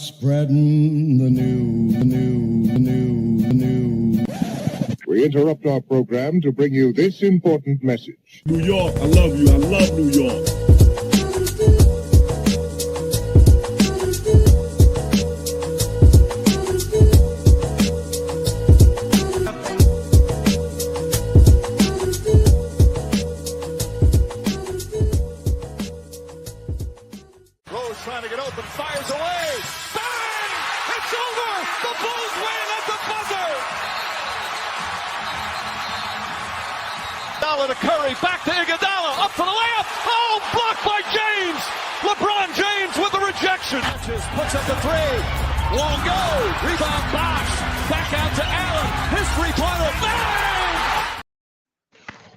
Spreading the news. We interrupt our program to bring you this important message. New York, I love you. I love New York. Rose trying to get open, fires away. Bang! It's over! The Bulls win at the buzzer! Iguodala to Curry, back to Iguodala, up for the layup. Oh, blocked by James. LeBron James with the rejection. Puts up the three. Won't go. Rebound Bosh. Back out to Allen. His three-pointer. Bang!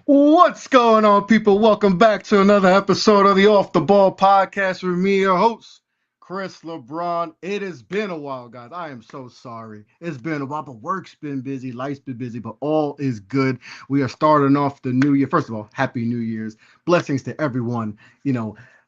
What's going on, people? Welcome back to another episode of the Off the Ball podcast with me, your host, Chris LeBron. It has been a while, guys. I am so sorry. It's been a while, but work's been busy, life's been busy, but all is good. We are starting off the new year. First of all, Happy New Year's. Blessings to everyone,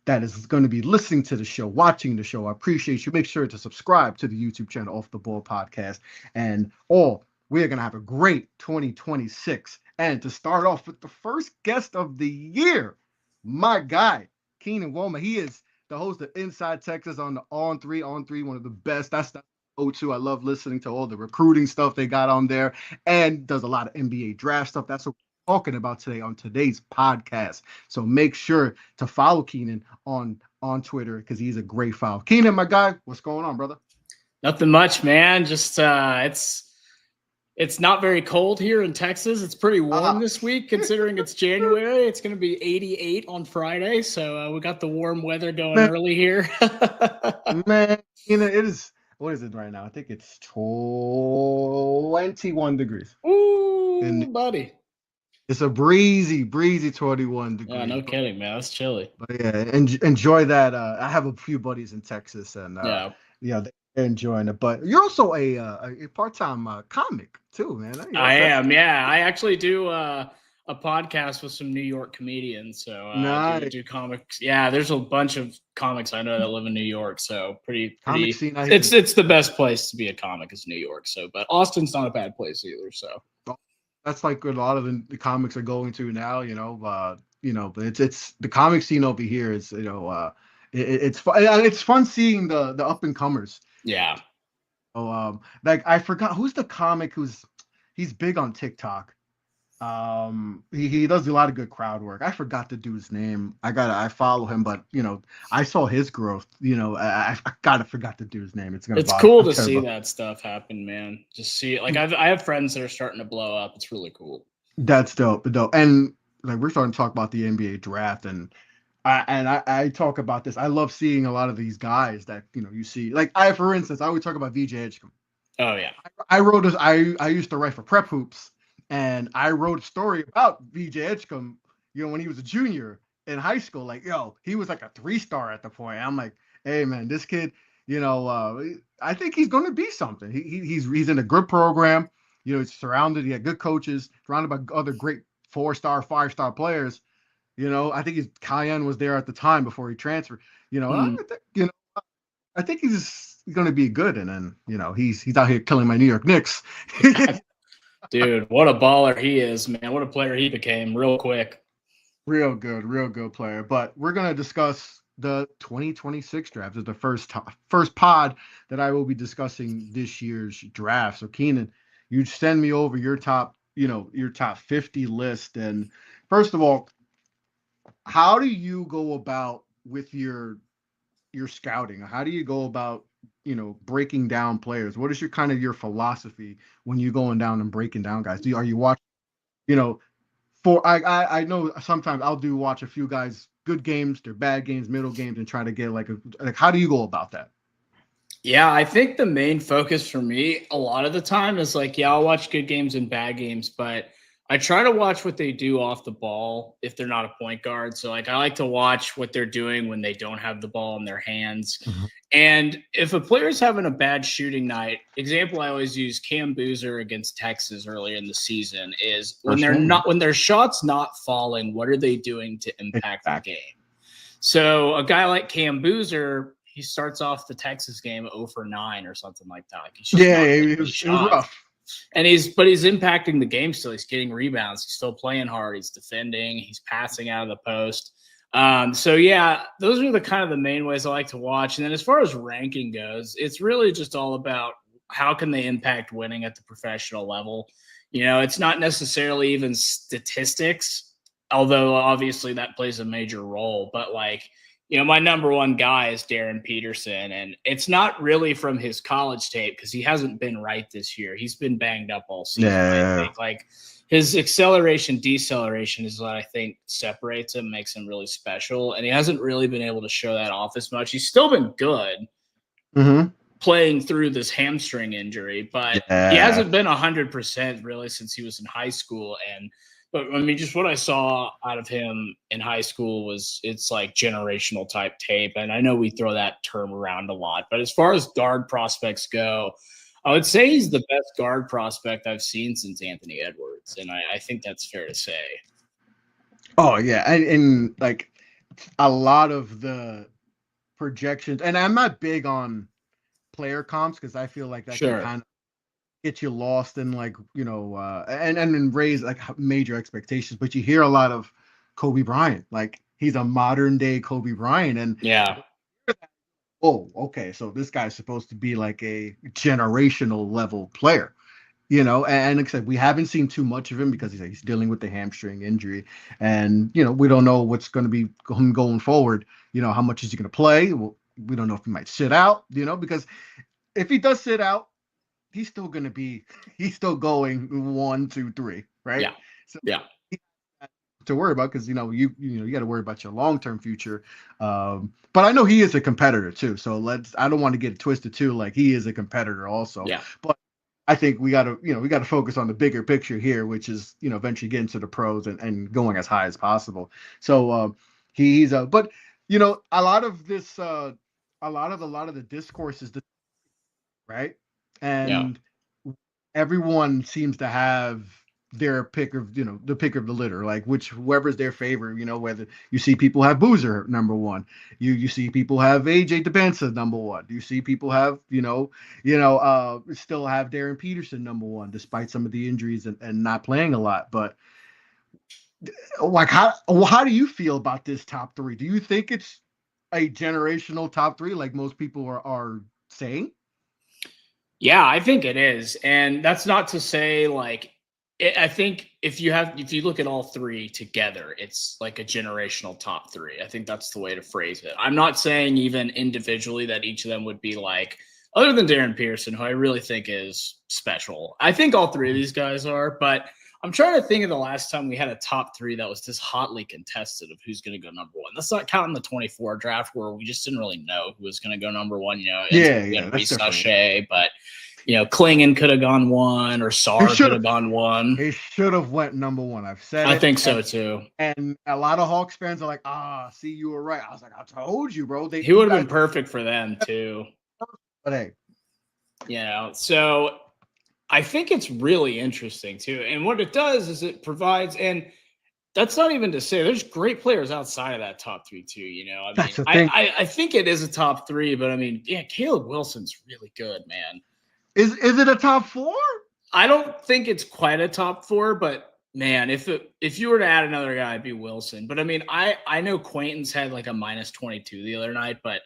that is going to be listening to the show, watching the show. I appreciate you. Make sure to subscribe to the YouTube channel, Off the Ball podcast. And we are going to have a great 2026. And to start off with the first guest of the year, my guy, Keenan Womack. He is the host of Inside Texas on the On3, one of the best. That's the O2. I love listening to all the recruiting stuff they got on there, and does a lot of NBA draft stuff. That's what we're talking about today on today's podcast. So make sure to follow Keenan on Twitter because he's a great follow. Keenan, my guy, what's going on, brother? Nothing much, man. Just it's not very cold here in Texas. It's pretty warm this week, considering it's January. It's going to be 88 on Friday, so we got the warm weather going early here. Man, it is. What is it right now? I think it's 21 degrees. Ooh, buddy. It's a breezy 21 degrees. Yeah, no kidding, man. That's chilly. But yeah, enjoy that. I have a few buddies in Texas, and they're enjoying it. But you're also a part-time comic too, man. I am. Yeah, I actually do a podcast with some New York comedians. So nice. I do comics. Yeah, there's a bunch of comics I know that live in New York. So pretty. Scene, it's the best place to be a comic is New York. So, but Austin's not a bad place either. So that's like a lot of the comics are going to now. But it's the comic scene over here is it's fun. It's fun seeing the up and comers. Yeah. Oh, like I forgot who's the comic he's big on TikTok. He does a lot of good crowd work. I forgot the dude's name. I follow him, but I saw his growth. I forgot the dude's name. It's cool to see that stuff happen, man. Just see it. Like I have friends that are starting to blow up. It's really cool. That's dope. And like we're starting to talk about the NBA draft and I talk about this. I love seeing a lot of these guys that you see. Like for instance, I always talk about VJ Edgecombe. Oh yeah. I used to write for Prep Hoops, and I wrote a story about VJ Edgecombe. When he was a junior in high school, like he was like a 3-star at the point. I'm like, hey man, this kid, I think he's going to be something. He's in a good program. He's surrounded. He had good coaches, surrounded by other great 4-star, 5-star players. I think Cayenne was there at the time before he transferred. I think he's going to be good. And then, he's out here killing my New York Knicks. Dude, what a baller he is, man. What a player he became real quick. Real good player. But we're going to discuss the 2026 draft. It's the first pod that I will be discussing this year's draft. So Keenan, you send me over your top 50 list. And first of all, how do you go about with your scouting? How do you go about, breaking down players? What is your philosophy when you're going down and breaking down guys? Are you watching, I know sometimes I'll watch a few guys, good games, their bad games, middle games, and try to get how do you go about that? Yeah, I think the main focus for me a lot of the time is I'll watch good games and bad games, but I try to watch what they do off the ball if they're not a point guard. So I like to watch what they're doing when they don't have the ball in their hands. Mm-hmm. And if a player's having a bad shooting night, example I always use Cam Boozer against Texas earlier in the season is when their shot's not falling, what are they doing to impact the game? So a guy like Cam Boozer, he starts off the Texas game 0 for 9 or something like that. Like it was rough. And he's impacting the game still. He's getting rebounds. He's still playing hard. He's defending. He's passing out of the post. So yeah, those are the kind of the main ways I like to watch. And then as far as ranking goes, it's really just all about how can they impact winning at the professional level. You know, it's not necessarily even statistics, although obviously that plays a major role. But like, you know, my number one guy is Darryn Peterson, and it's not really from his college tape because he hasn't been right this year. He's been banged up all season. Yeah. I think like his acceleration, deceleration is what I think separates him, makes him really special, and he hasn't really been able to show that off as much. He's still been good playing through this hamstring injury, but he hasn't been 100% really since he was in high school. But I mean, just what I saw out of him in high school it's like generational type tape. And I know we throw that term around a lot, but as far as guard prospects go, I would say he's the best guard prospect I've seen since Anthony Edwards. And I think that's fair to say. Oh yeah. And like a lot of the projections, and I'm not big on player comps because I feel like that can kind of get you lost in like, you know, and raise like major expectations. But you hear a lot of Kobe Bryant, like he's a modern day Kobe Bryant. And oh, okay, so this guy's supposed to be like a generational level player, you know. And like I said, we haven't seen too much of him because he's dealing with the hamstring injury. And, you know, we don't know what's going to be going forward. You know, how much is he going to play? Well, we don't know if he might sit out, you know, because if he does sit out, he's still going 1, 2, 3, right? Yeah. So to worry about because you got to worry about your long-term future. But I know he is a competitor too. So I don't want to get it twisted too. Like he is a competitor also. Yeah. But I think we got to focus on the bigger picture here, which is, you know, eventually getting to the pros and going as high as possible. So he's but you know, a lot of the discourse is right. And everyone seems to have their pick of, you know, the pick of the litter, like whoever's their favorite, you know, whether you see people have Boozer number one, you see people have AJ DeBenza number one, you see people have, still have Darryn Peterson number one, despite some of the injuries and not playing a lot. But like, how do you feel about this top three? Do you think it's a generational top three, like most people are saying? Yeah, I think it is. And that's not to say like, I think if you look at all three together, it's like a generational top three. I think that's the way to phrase it. I'm not saying even individually that each of them would be like, other than Darryn Peterson, who I really think is special. I think all three of these guys are, but I'm trying to think of the last time we had a top three that was this hotly contested of who's going to go number one. That's not counting the 24 draft where we just didn't really know who was going to go number one. You know, Sachet, but you know, Klingon could have gone one, or Sarr could have gone one. He should have went number one. I've said I think so too. And a lot of Hawks fans are like, see, you were right. I was like, I told you, bro. He would have been perfect for them too. But hey, you know, so I think it's really interesting too. And what it does is it provides, and that's not even to say there's great players outside of that top three too. You know, I think it is a top three, but I mean, yeah, Caleb Wilson's really good, man. Is it a top four? I don't think it's quite a top four, but man, if you were to add another guy, it'd be Wilson. But I mean, I know Quaintance had like a -22 the other night, but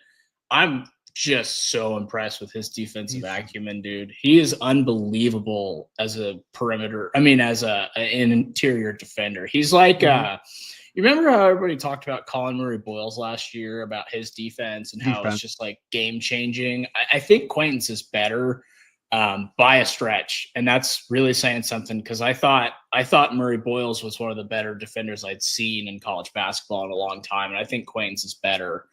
I'm just so impressed with his defensive acumen, dude. He is unbelievable as a perimeter. I mean, as an interior defender. He's like, you remember how everybody talked about Colin Murray-Boyles last year about his defense and how it's just like game changing? I think Quaintance is better by a stretch, and that's really saying something because I thought Murray-Boyles was one of the better defenders I'd seen in college basketball in a long time, and I think Quaintance is better.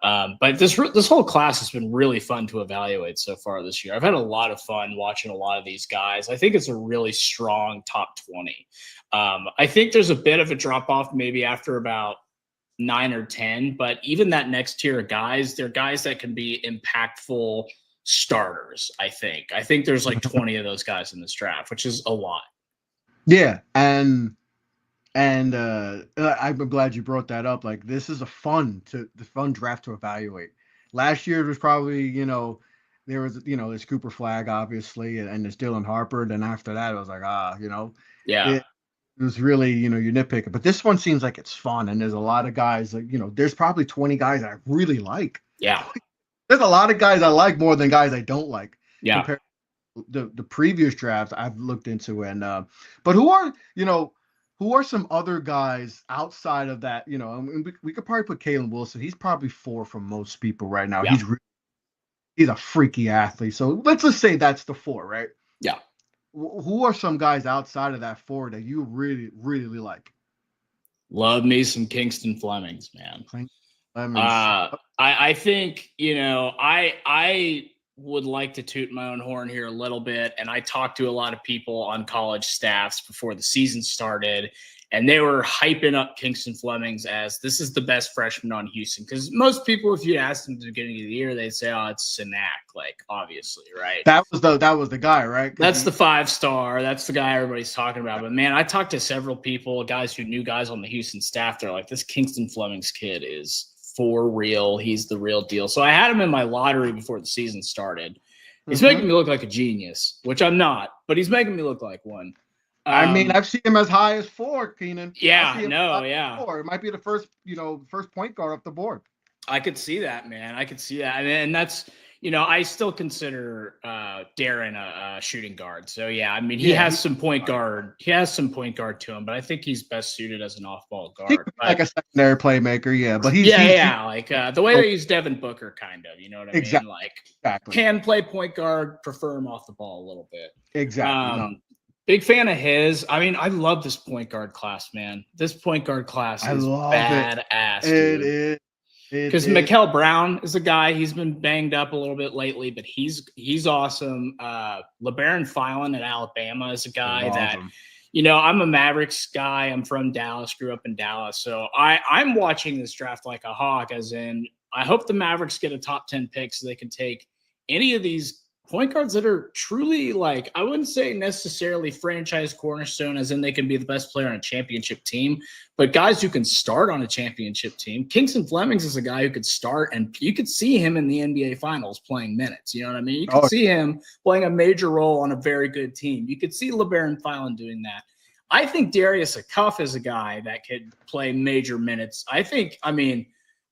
But this whole class has been really fun to evaluate so far this year. I've had a lot of fun watching a lot of these guys. I think it's a really strong top 20. I think there's a bit of a drop off maybe after about 9 or 10, but even that next tier of guys, they're guys that can be impactful starters. I think there's like 20 of those guys in this draft, which is a lot. Yeah, and I'm glad you brought that up. Like, this is the fun draft to evaluate. last year was probably, there was, this Cooper Flag, obviously, and this Dylan Harper. Then after that, it was like, Yeah. it was really, you're nitpicking. But this one seems like it's fun. And there's a lot of guys like, there's probably 20 guys I really like. Yeah. There's a lot of guys I like more than guys I don't like. Yeah. Compared to the previous drafts I've looked into. And, but who are some other guys outside of that? I mean, we could probably put Kalen Wilson. He's probably 4 from most people right now. Yeah. He's a freaky athlete. So let's just say that's the 4, right? Yeah. Who are some guys outside of that 4 that you really, really like? Love me some Kingston Flemings, man. I think, I would like to toot my own horn here a little bit. And I talked to a lot of people on college staffs before the season started, and they were hyping up Kingston Flemings as this is the best freshman on Houston. Because most people, if you asked them at the beginning of the year, they'd say, "Oh, it's Sinak," like obviously, right? That was the guy, right? That's the 5-star. That's the guy everybody's talking about. But man, I talked to several people, guys who knew guys on the Houston staff. They're like, "This Kingston Flemings kid is for real. He's the real deal." So I had him in my lottery before the season started. He's making me look like a genius, which I'm not, but he's making me look like one. I mean, I've seen him as high as 4, Keenan. Yeah, no, yeah. 4. It might be the first point guard up the board. I could see that, man. I could see that. And that's, I still consider Darryn a shooting guard. So yeah, I mean, he has some point guard. He has some point guard to him, but I think he's best suited as an off-ball guard. Like a secondary playmaker, yeah. But he's like the way they use Devin Booker, kind of. You know what I mean? Like, exactly. Can play point guard, prefer him off the ball a little bit. Exactly. Big fan of his. I mean, I love this point guard class, man. This point guard class is badass. It is. Because Mikal Brown is a guy. He's been banged up a little bit lately, but he's awesome. LeBaron Filan at Alabama is a guy that, I'm a Mavericks guy. I'm from Dallas, grew up in Dallas. So I'm watching this draft like a hawk, as in I hope the Mavericks get a top 10 pick so they can take any of these point guards that are truly, like, I wouldn't say necessarily franchise cornerstone, as in they can be the best player on a championship team, but guys who can start on a championship team. Kingston Flemings is a guy who could start, and you could see him in the NBA Finals playing minutes. You know what I mean? You could see him playing a major role on a very good team. You could see LeBaron Filan doing that. I think Darius Akuff is a guy that could play major minutes.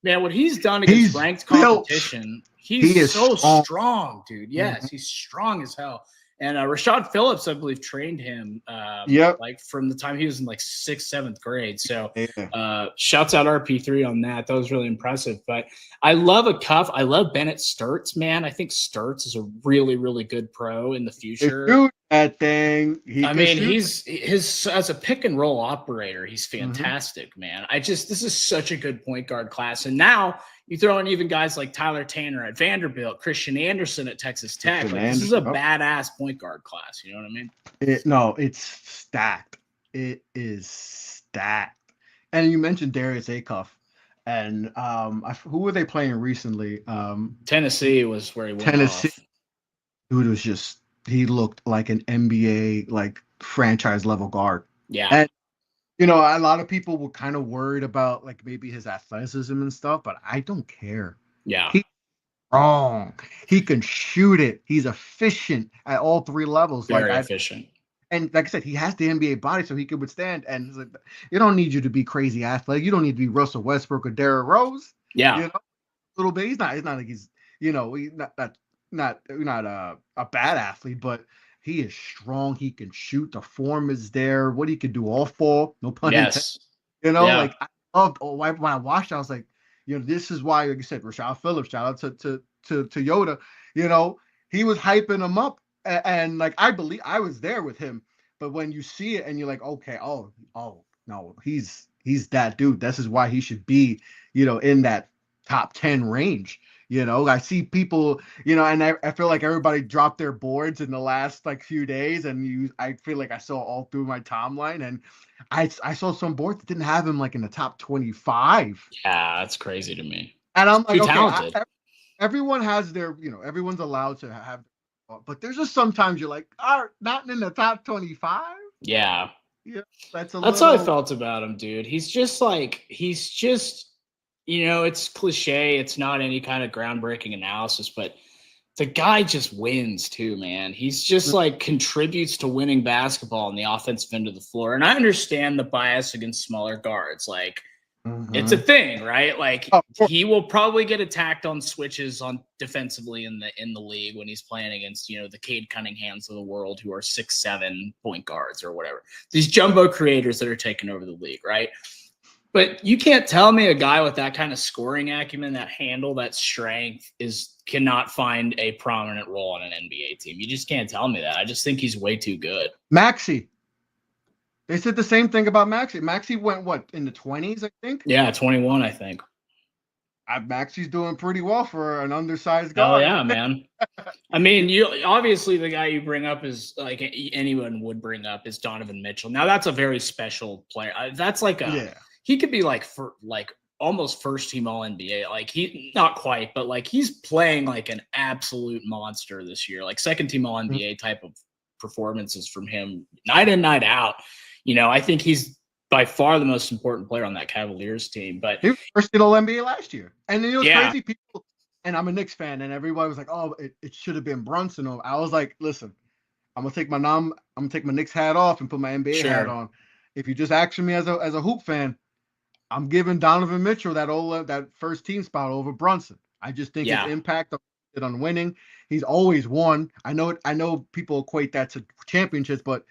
Man, what he's done against ranked competition, he is so strong, dude. Yes, he's strong as hell. And Rashad Phillips, I believe, trained him like from the time he was in like 6th, 7th grade. So shouts out RP3 on that. That was really impressive. But I love Akuff. I love Bennett Sturts, man. I think Sturts is a really, really good pro in the future. Shoot that thing. He's as a pick and roll operator, he's fantastic, man. This is such a good point guard class. And now you throw in even guys like Tyler Tanner at Vanderbilt, Christian Anderson at Texas Tech. This is a badass point guard class. You know what I mean? It's stacked. It is stacked. And you mentioned Darius Akuff. And who were they playing recently? Tennessee was where he went Tennessee. off. Dude was just, he looked like an NBA, like, franchise level guard. Yeah. And a lot of people were kind of worried about, like, maybe his athleticism and stuff, but I don't care. Yeah. He's strong. He can shoot it. He's efficient at all 3 levels. Very efficient. And like I said, he has the NBA body, so he can withstand. And like, you don't need you to be crazy athletic. You don't need to be Russell Westbrook or Derrick Rose. Yeah. Little bit. He's not like he's, he's not a bad athlete, but he is strong. He can shoot. The form is there. What he can do off ball, no pun intended. Like I loved. When I watched, I was like, this is why, like you said, Rashad Phillips. Shout out to Yoda. He was hyping him up, and like I believe I was there with him. But when you see it, and you're like, okay, oh no, he's that dude. This is why he should be, in that top 10 range. I see people, and I feel like everybody dropped their boards in the last like few days, and I feel like I saw all through my timeline, and I saw some boards that didn't have him like in the top 25. Yeah, that's crazy to me. And I'm like, talented. Everyone has their, everyone's allowed to have, but there's just sometimes you're like, not in the top 25. Yeah. Yeah, that's how I felt about him, dude. He's just it's cliche. It's not any kind of groundbreaking analysis, but the guy just wins too, man. He's just like contributes to winning basketball on the offensive end of the floor. And I understand the bias against smaller guards. Like, it's a thing, right? Like, he will probably get attacked on switches on defensively in the league when he's playing against, the Cade Cunninghams of the world who are 6'7" point guards or whatever. These jumbo creators that are taking over the league, right? But you can't tell me a guy with that kind of scoring acumen, that handle, that strength cannot find a prominent role on an NBA team. You just can't tell me that. I just think he's way too good. Maxey. They said the same thing about Maxey. Maxey went, in the 20s, I think? Yeah, 21, I think. Maxey's doing pretty well for an undersized guy. Oh, yeah, man. I mean, obviously the guy you bring up is like anyone would bring up is Donovan Mitchell. Now, that's a very special player. That's like he could be like almost first team all NBA. Like he not quite, but like he's playing like an absolute monster this year. Like second team all NBA type of performances from him night in, night out. I think he's by far the most important player on that Cavaliers team. But he was first team all NBA last year. And then crazy people, and I'm a Knicks fan, and everybody was like, "Oh, it should have been Brunson." I was like, "Listen, I'm gonna take my Knicks hat off and put my NBA hat on. If you just ask me as a hoop fan, I'm giving Donovan Mitchell that first team spot over Brunson. I just think his impact on winning. He's always won. I know people equate that to championships, but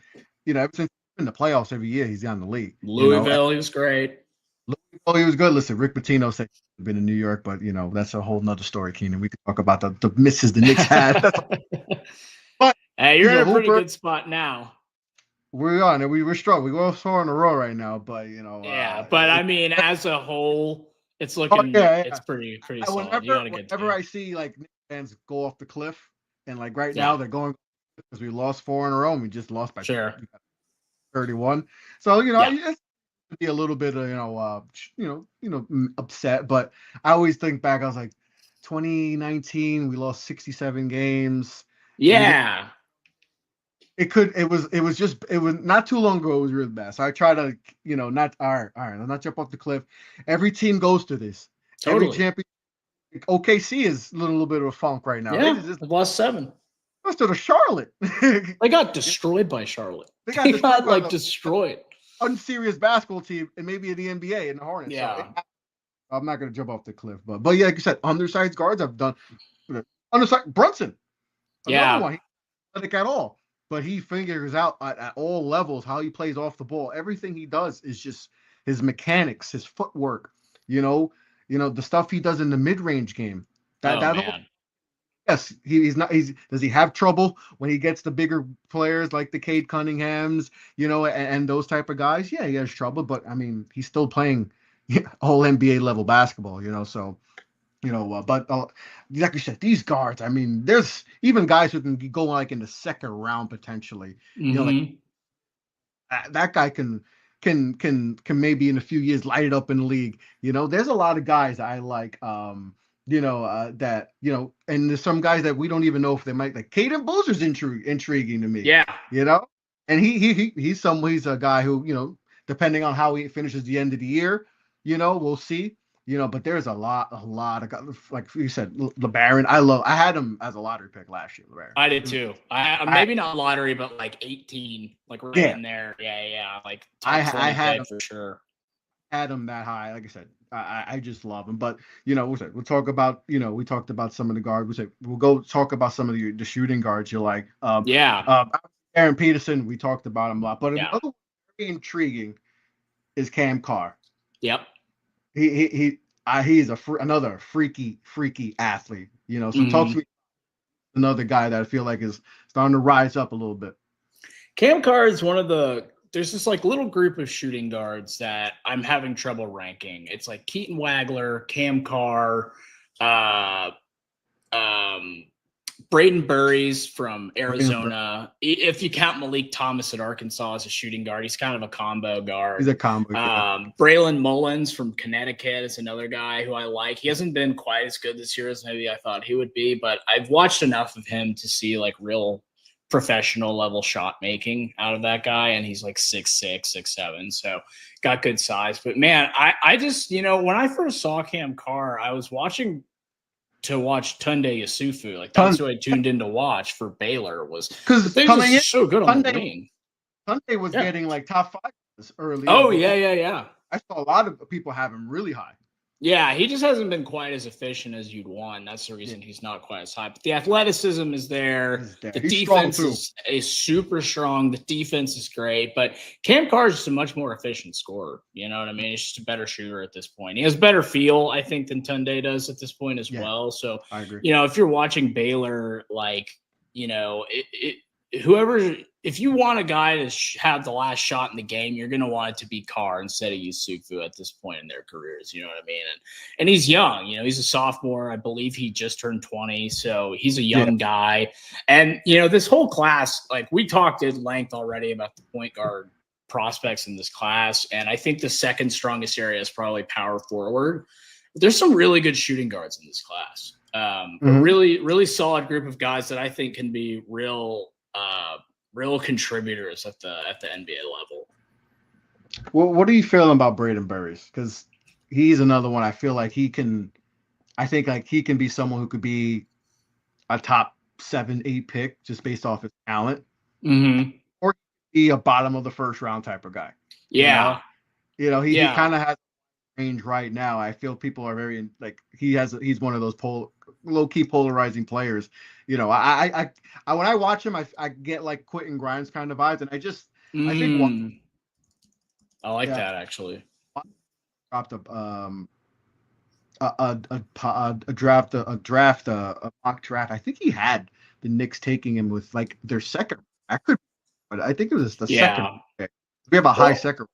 ever since in the playoffs every year he's on the league. Louisville, he was great. Louisville, he was good. Listen, Rick Pitino said he's been in New York, but that's a whole nother story, Keenan. We could talk about the misses the Knicks had. But hey, you're in a pretty good spot now. We are, and we're strong. We go 4 in a row right now, but but I mean, as a whole, it's looking it's pretty solid. Whenever I see like Knicks fans go off the cliff, and like right now they're going because we lost 4 in a row, and we just lost by 31. So it's be a little bit of upset, but I always think back. I was like, 2019, we lost 67 games. Yeah. It was not too long ago. It was really bad. So I try to, not all right, let's not jump off the cliff. Every team goes to this. Totally. Every champion. OKC is a little bit of a funk right now. Yeah, they've lost 7. Lost to Charlotte. They got destroyed by Charlotte. They got destroyed. Unserious basketball team, and maybe in the NBA in the Hornets. Yeah. So I'm not going to jump off the cliff, but yeah, like you said, undersized guards. I've done undersized Brunson. Another one. He's not athletic at all. But he figures out at all levels how he plays off the ball. Everything he does is just his mechanics, his footwork, the stuff he does in the mid-range game. Yes, does he have trouble when he gets the bigger players like the Cade Cunninghams, and those type of guys? Yeah, he has trouble, but I mean, he's still playing all NBA level basketball, so but like you said, these guards, I mean, there's even guys who can go like in the second round potentially. That guy can maybe in a few years light it up in the league. There's a lot of guys I like, and there's some guys that we don't even know if they might like. Caden Boozer's intriguing to me. Yeah. And he's a guy who, depending on how he finishes the end of the year, we'll see. But there's a lot of guys, like you said, LeBaron. I had him as a lottery pick last year. LeBaron. I did too. Maybe not lottery, but like 18, like right in there. Yeah. Like I had him for sure. Had him that high. Like I said, I just love him. But we'll talk about we talked about some of the guards. We'll go talk about some of the shooting guards you like. Darryn Peterson. We talked about him a lot. But another very intriguing is Cam Carr. Yep. He's another freaky athlete, So talk to me another guy that I feel like is starting to rise up a little bit. Cam Carr is there's this like little group of shooting guards that I'm having trouble ranking. It's like Keaton Wagler, Cam Carr, Braden Burries from Arizona. If you count Malik Thomas at Arkansas as a shooting guard, he's kind of a combo guard. He's a combo guard. Braylon Mullins from Connecticut is another guy who I like. He hasn't been quite as good this year as maybe I thought he would be, but I've watched enough of him to see like real professional level shot making out of that guy, and he's like 6'6", 6'7", so got good size. But man, I just, when I first saw Cam Carr, I was watching Tunde Yusufu. Like that's who I tuned in to watch for Baylor, was because they were so good on the wing. Tunde was getting like top 5 early. Oh yeah. I saw a lot of people have him really high. Yeah, he just hasn't been quite as efficient as you'd want. That's the reason he's not quite as high. But the athleticism is there. The defense is super strong. The defense is great. But Cam Carr is just a much more efficient scorer. You know what I mean? He's just a better shooter at this point. He has better feel, I think, than Tunde does at this point as well. So, I agree. If you're watching Baylor, if you want a guy to have the last shot in the game, you're going to want it to be Carr instead of Yusufu at this point in their careers. You know what I mean? And he's young. He's a sophomore. I believe he just turned 20. So he's a young guy. And, this whole class, like we talked at length already about the point guard prospects in this class. And I think the second strongest area is probably power forward. But there's some really good shooting guards in this class. A really, really solid group of guys that I think can be real contributors at the NBA level. Well, what are you feeling about Braden Burris? Because he's another one. I feel like he can be someone who could be a top 7-8 pick just based off his talent, or be a bottom of the first round type of guy. He kind of has range right now. I feel people are very he's one of those low key polarizing players. I when I watch him, I get like Quentin Grimes kind of vibes, and I think I like that actually. Dropped a mock draft. I think he had the Knicks taking him with like their second. But I think it was the second. We have a high second.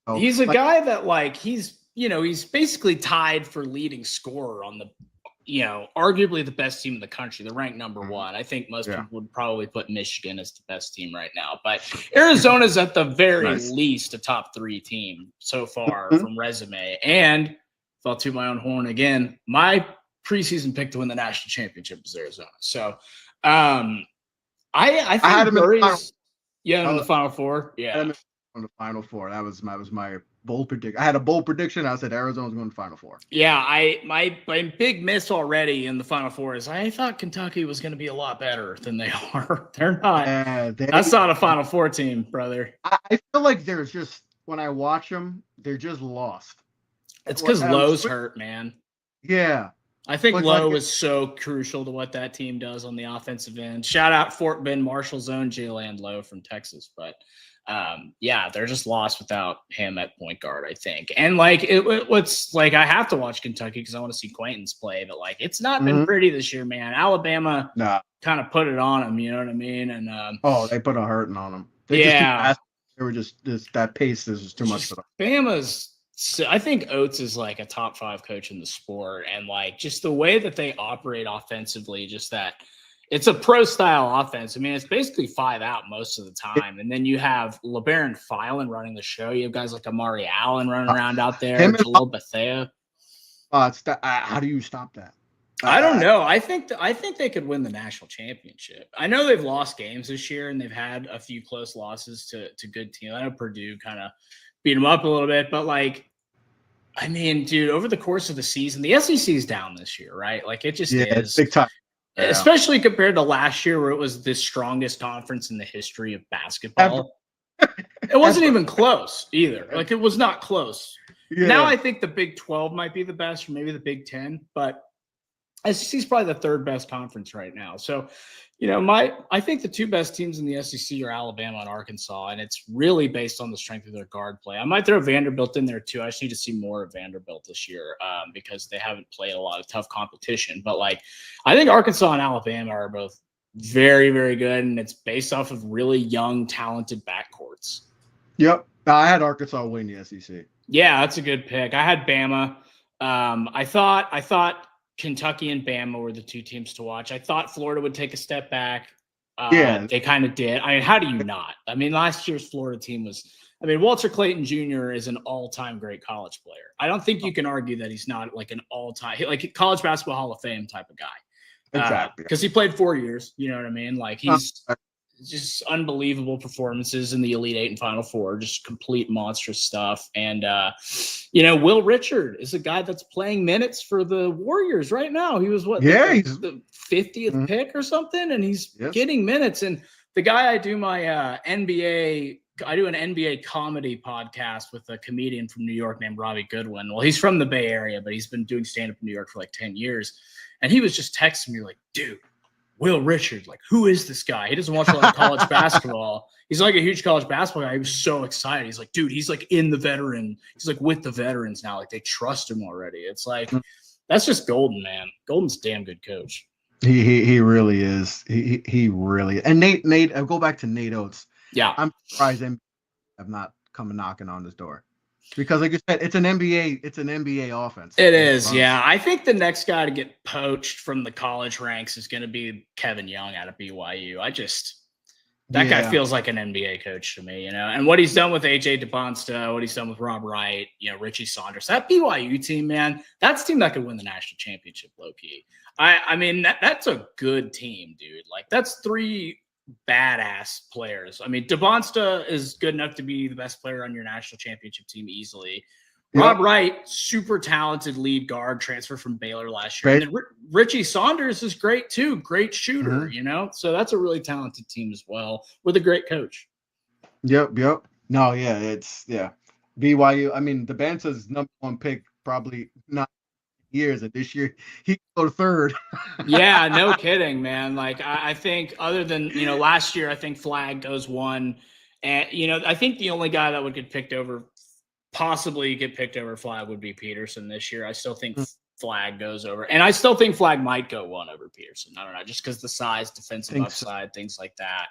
So, he's a guy that he's basically tied for leading scorer on the. Arguably the best team in the country. They're ranked number 1. I think most people would probably put Michigan as the best team right now. But Arizona's at the very least a top 3 team so far from resume. And if I'll toot my own horn again, my preseason pick to win the national championship was Arizona. So I think Murray's in the Final Four. Yeah. On the Final Four. That was my bold prediction. I had a bold prediction. I said Arizona's going to Final Four. Yeah, my big miss already in the Final Four is I thought Kentucky was going to be a lot better than they are. They're not. That's not a Final Four team, brother. I feel like there's just when I watch them, they're just lost. It's because Lowe's hurt, man. Yeah. I think Lowe is so crucial to what that team does on the offensive end. Shout out Fort Bend Marshall's own Jalen Lowe from Texas, but. They're just lost without him at point guard, I think. And what's I have to watch Kentucky because I want to see Quaintance play, but it's not been pretty this year, man. Alabama kind of put it on him, you know what I mean? And they put a hurting on him. They were just that pace is just too much for them. Bama's. So I think Oates is a top 5 coach in the sport, and just the way that they operate offensively, just that. It's a pro-style offense. I mean, it's basically 5 out most of the time. And then you have LeBaron Filan running the show. You have guys like Amari Allen running around out there. Jalil Bethea. How do you stop that? I don't know. I think they could win the national championship. I know they've lost games this year, and they've had a few close losses to good teams. I know Purdue kind of beat them up a little bit. But, dude, over the course of the season, the SEC is down this year, right? It just is. It's big time. Yeah. Especially compared to last year where it was the strongest conference in the history of basketball. It wasn't even close either. It was not close. Yeah. Now I think the Big 12 might be the best, or maybe the Big 10, but SEC is probably the 3rd best conference right now. So, I think the 2 best teams in the SEC are Alabama and Arkansas, and it's really based on the strength of their guard play. I might throw Vanderbilt in there too. I just need to see more of Vanderbilt this year because they haven't played a lot of tough competition. But I think Arkansas and Alabama are both very, very good, and it's based off of really young, talented backcourts. Yep, I had Arkansas win the SEC. Yeah, that's a good pick. I had Bama. I thought Kentucky and Bama were the 2 teams to watch. I thought Florida would take a step back. They kind of did. I mean, how do you not? I mean, last year's Florida team was – Walter Clayton Jr. is an all-time great college player. I don't think you can argue that he's not an all-time – college basketball Hall of Fame type of guy. Exactly. Because he played 4 years. You know what I mean? just unbelievable performances in the Elite Eight and Final Four, just complete monstrous stuff. And, Will Richard is a guy that's playing minutes for the Warriors right now. He was he's the 50th pick or something, and he's getting minutes. And the guy I do my I do an NBA comedy podcast with a comedian from New York named Robbie Goodwin. Well, he's from the Bay Area, but he's been doing stand-up in New York for like 10 years. And he was just texting me like, dude, Will Richard, like, who is this guy? He doesn't watch a lot of college basketball. He's like a huge college basketball guy. He was so excited. He's like, dude, he's like in the veteran. He's like with the veterans now. Like they trust him already. It's like, that's just Golden, man. Golden's a damn good coach. He really is. He really. And Nate, I'll go back to Nate Oates. Yeah, I'm surprised they have not come knocking on this door, because like you said, it's an NBA offense. It is, yeah. I think the next guy to get poached from the college ranks is going to be Kevin Young out of BYU. That guy feels like an NBA coach to me, And what he's done with AJ DeBonsta, what he's done with Rob Wright, Richie Saunders, that BYU team, man, that's a team that could win the national championship, low key. I mean, that's a good team, dude. Like that's 3 badass players. I mean, DeBonsta is good enough to be the best player on your national championship team easily. Yep. Rob Wright, super talented lead guard, transfer from Baylor last year. And then Richie Saunders is great too, great shooter, So that's a really talented team as well with a great coach. Yep. No, it's BYU. I mean, DeBonsta's #1 pick probably not years, and this year he go to 3rd. Yeah, no kidding, man. Like I think other than last year, I think Flagg goes 1, and I think the only guy that would possibly get picked over Flagg would be Peterson this year. I still think Flagg goes over, and I still think Flagg might go 1 over Peterson. I don't know, just because the size, defensive upside, things like that.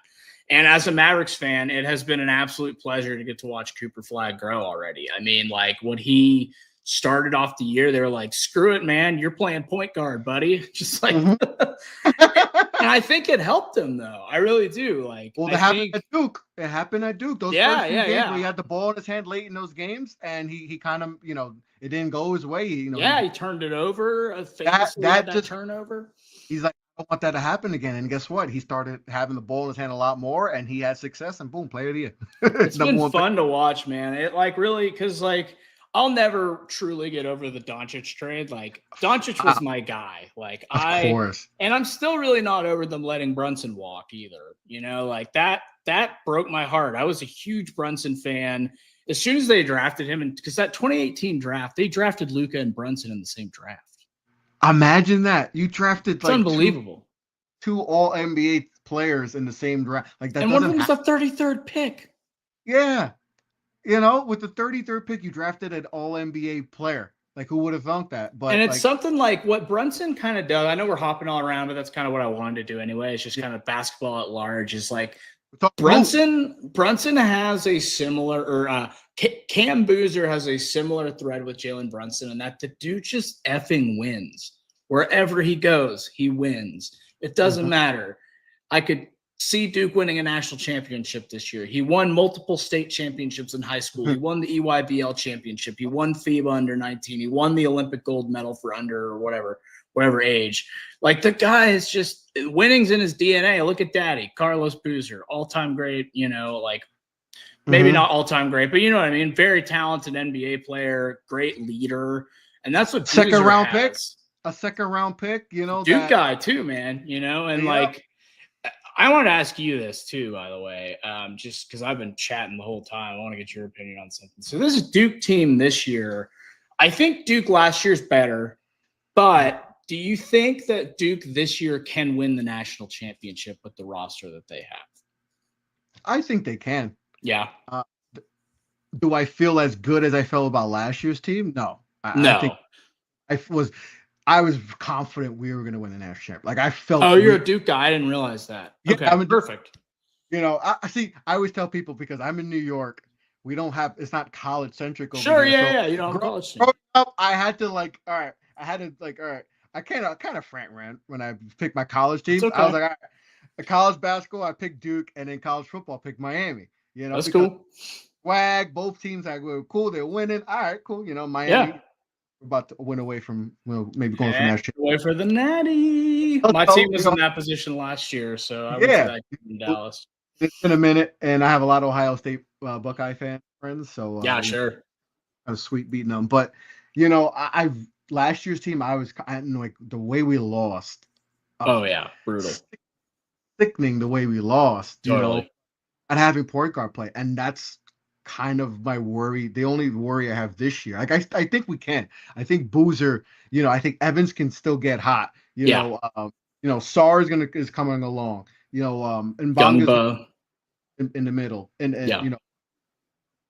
And as a Mavericks fan, it has been an absolute pleasure to get to watch Cooper Flagg grow already. I mean, like when he started off the year, they were like, screw it, man, you're playing point guard, buddy. Just like, and I think it helped him though. I really do. Like, well, it happened at Duke. It happened at Duke. Those first 2 games where he had the ball in his hand late in those games, and he kind of, it didn't go his way. He turned it over. That turnover. He's like, I don't want that to happen again. And guess what? He started having the ball in his hand a lot more, and he had success. And boom, player of the year. It's been fun to watch, man. It really, because I'll never truly get over the Doncic trade. Like Doncic was my guy. Like of course. And I'm still really not over them letting Brunson walk either. Like that broke my heart. I was a huge Brunson fan as soon as they drafted him, and because that 2018 draft, they drafted Luka and Brunson in the same draft. Imagine that. You drafted it's unbelievable. Two all NBA players in the same draft. Like that. And one of them was the 33rd pick. Yeah. With the 33rd pick, you drafted an all-NBA player. Like, who would have thunk that? But it's something like what Brunson kind of does. I know we're hopping all around, but that's kind of what I wanted to do anyway. It's just kind of basketball at large. Is like Brunson has a similar, or Cam Boozer has a similar thread with Jalen Brunson, and that the dude just effing wins. Wherever he goes, he wins. It doesn't matter. I could see Duke winning a national championship this year. He won multiple state championships in high school. He won the EYBL championship. He won FIBA under 19. He won the Olympic gold medal for under or whatever age. Like the guy is just winning's in his DNA. Look at Daddy, Carlos Boozer, all-time great, maybe not all-time great, but you know what I mean? Very talented NBA player, great leader. And that's what second round pick, a second round pick, Duke guy too, man, and I want to ask you this too, by the way, just because I've been chatting the whole time. I want to get your opinion on something. So this is Duke team this year. I think Duke last year's better, but do you think that Duke this year can win the national championship with the roster that they have? I think they can. Yeah. Do I feel as good as I felt about last year's team? No. No. I think I was confident we were going to win the national championship. Like I felt. Oh, you're a Duke guy. I didn't realize that. Yeah, okay, perfect. I see. I always tell people because I'm in New York, we don't have. It's not college centric. Sure, yeah. You don't have college. Growing up, I had to all right. I kind of front ran when I picked my college team. Okay. I was like, all right. The college basketball, I picked Duke, and then college football, I picked Miami. That's cool. Swag, both teams were cool. They're winning. All right, cool. Miami. Yeah. About to win away from maybe going from national away for the Natty. My team was in that position last year, so I went to that in Dallas. It's been a minute, and I have a lot of Ohio State Buckeye fan friends, so Yeah, we sure. kind of sweet beating them. But I last year's team, I don't know, like the way we lost. Oh yeah, brutal. Sickening the way we lost. Totally. And having point guard play, and that's kind of my worry. The only worry I have this year, like I think we can. I think Boozer, I think Evans can still get hot. Sar is coming along. And Bonga's Gungba. in the middle, and Yeah.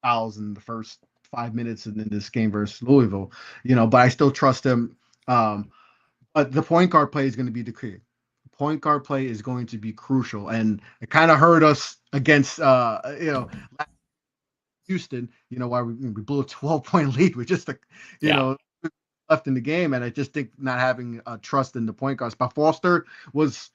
fouls in the first 5 minutes in this game versus Louisville. But I still trust him. But the point guard play is going to be the key. Point guard play is going to be crucial, and it kind of hurt us against Houston. Why we blew a 12-point lead with just left in the game, and I just think not having trust in the point guards. But Foster was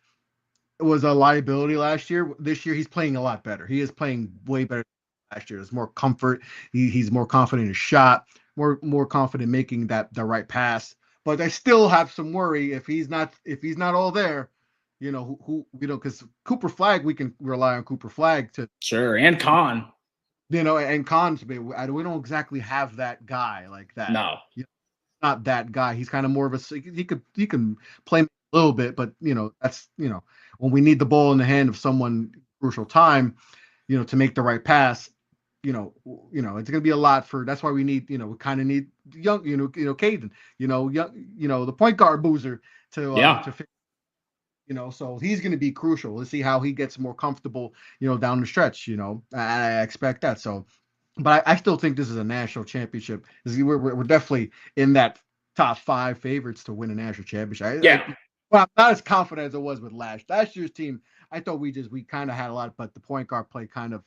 a liability last year. This year he's playing a lot better. He is playing way better than last year. There's more comfort. He's more confident in his shot, more confident making the right pass. But I still have some worry if he's not all there. Because Cooper Flag, we can rely on Cooper Flag to sure, and Khan. And Khan's, we don't exactly have that guy like that. No, not that guy. He's kind of more of a he can play a little bit, but that's when we need the ball in the hand of someone crucial time, to make the right pass. It's going to be a lot for. That's why we need we kind of need young Caden, the point guard Boozer to fix. So he's going to be crucial. Let's see how he gets more comfortable, down the stretch. I expect that. So, but I still think this is a national championship. We're definitely in that top 5 favorites to win a national championship. Well, I'm not as confident as it was with last year's team. I thought we kind of had a lot, but the point guard play kind of,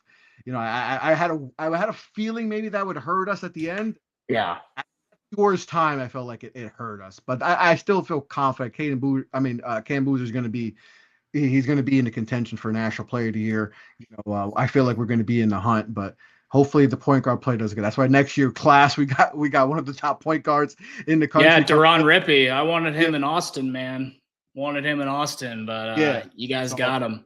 I had a feeling maybe that would hurt us at the end. Yeah. Towards time, I felt like it hurt us, but I still feel confident. Cam Boozer is going to be, he's going to be in the contention for National Player of the Year. I feel like we're going to be in the hunt, but hopefully the point guard play does good. That's why next year class we got one of the top point guards in the country. Yeah, Darryn Rippey. I wanted him in Austin, man. But you guys got him.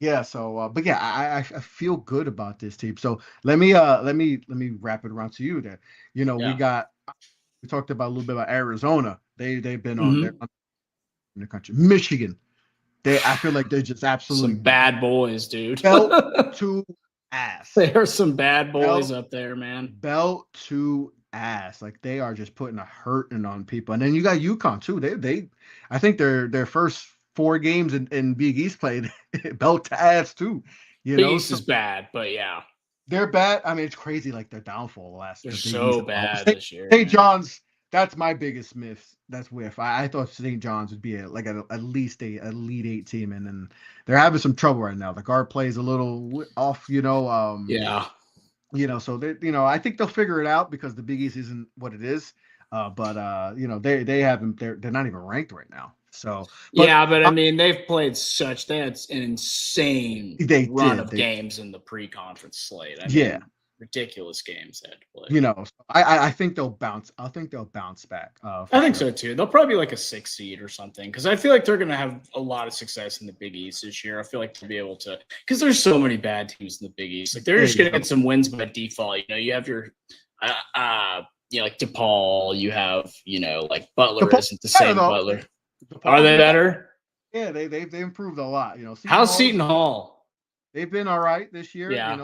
Yeah. So, but yeah, I feel good about this team. So let me wrap it around to you there. We talked about a little bit about Arizona. They've been on there in the country. Michigan. I feel like they're just absolutely some bad boys, dude. Belt to ass. There are some bad boys up there, man. Belt to ass. Like they are just putting a hurting on people. And then you got UConn too. They I think their first 4 games in Big East played belt to ass too. Big East is bad, but yeah. They're bad. I mean, it's crazy. Like their downfall last. They're so bad this year. St. John's. That's my biggest myth. That's whiff. I thought St. John's would be at least a Elite 8 team, and then they're having some trouble right now. The guard play is a little off. Yeah. So they. I think they'll figure it out because the Big East isn't what it is. They haven't. They're not even ranked right now. So but I mean they've played they had an insane run of games in the pre-conference slate. I mean, ridiculous games they had to play. I think they'll bounce. I think they'll bounce back. I think so too. They'll probably be like a 6 seed or something because I feel like they're going to have a lot of success in the Big East this year. I feel like they'll be able to because there's so many bad teams in the Big East. Like they're just going to get some wins by default. You have your like DePaul. You have like Butler isn't the same Butler. Are they better? Yeah, they improved a lot. How's Seton Hall? They've been all right this year. Yeah.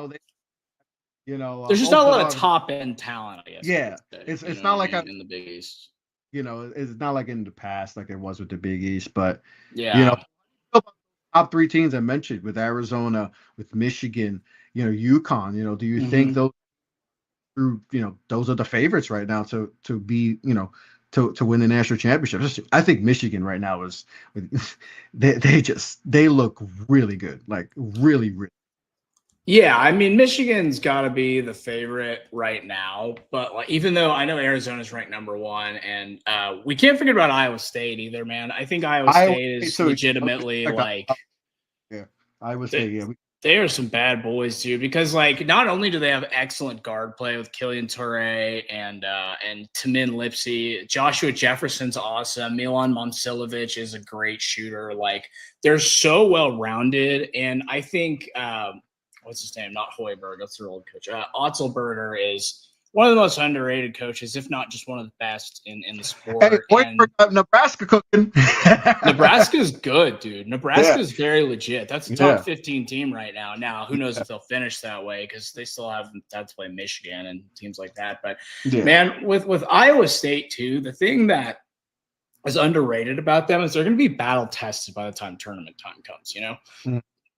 There's just not a lot of top end talent, I guess. Yeah, it's not like in the Big East. It's not like in the past like it was with the Big East, but top 3 teams I mentioned with Arizona, with Michigan, UConn. Do you think those those are the favorites right now to be to win the national championship? I think Michigan right now is they look really good, like really. Yeah, I mean Michigan's got to be the favorite right now, but even though I know Arizona's ranked number 1, and we can't forget about Iowa State either, man. I think Iowa State is legitimately Iowa State. They are some bad boys, dude, because not only do they have excellent guard play with Killian Toure and Tamin Lipsey, Joshua Jefferson's awesome. Milan Momcilovic is a great shooter. They're so well rounded, and I think what's his name? Not Hoiberg. That's their old coach. Otzelberger is one of the most underrated coaches, if not just one of the best in the sport. Hey, Hoiberg got Nebraska cooking. Nebraska's good, dude. Nebraska's very legit. That's a top 15 team right now. Now, who knows if they'll finish that way because they still have to play Michigan and teams like that. But, man, with Iowa State, too, the thing that is underrated about them is they're going to be battle tested by the time tournament time comes, you know?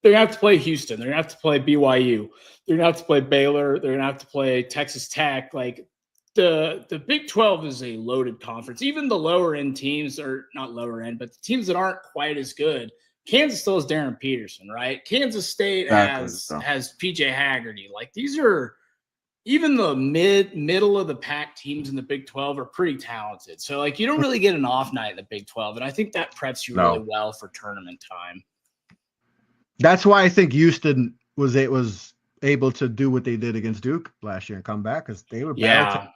They're going to have to play Houston. They're going to have to play BYU. They're going to have to play Baylor. They're going to have to play Texas Tech. Like, the Big 12 is a loaded conference. Even the lower end teams, or not lower end, but the teams that aren't quite as good. Kansas still has Darryn Peterson, right? Kansas State has PJ Haggerty. Like, these are even the middle of the pack teams in the Big 12 are pretty talented. So, like, you don't really get an off night in the Big 12, and I think that preps you really well for tournament time. That's why I think Houston was able to do what they did against Duke last year and come back because they were bad.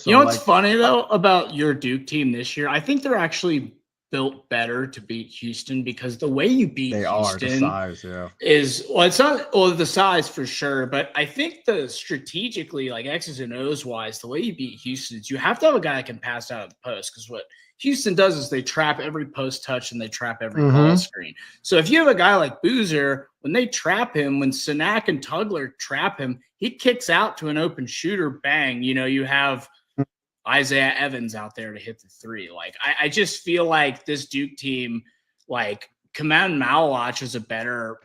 So, you know what's funny though about your Duke team this year? I think they're actually built better to beat Houston because the way you beat Houston the size, is it's not the size for sure, but I think the strategically, like X's and O's wise, the way you beat Houston is you have to have a guy that can pass out of the post because what Houston does is they trap every post touch and they trap every ball screen. So if you have a guy like Boozer, when they trap him, when Sinak and Tugler trap him, he kicks out to an open shooter, bang. You know, you have Isaiah Evans out there to hit the three. Like, I just feel like this Duke team, like, Kaman Malawach is a better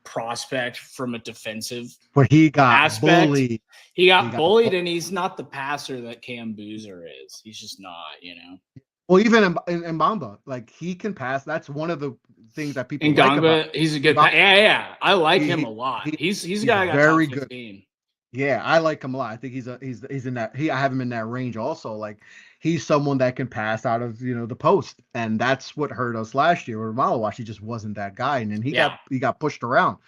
prospect from a defensive but he got aspect. bullied. He got bullied, and he's not the passer that Cam Boozer is. He's just not, you know. Well, even in Bamba, like, he can pass. That's one of the things that people like about. He's a good pass. Yeah. I like him a lot. He's a guy got very top 15. Good. Yeah, I like him a lot. I think he's in that. I have him in that range also. Like, he's someone that can pass out of the post, and that's what hurt us last year. Where Malawach, he just wasn't that guy, and then he got pushed around.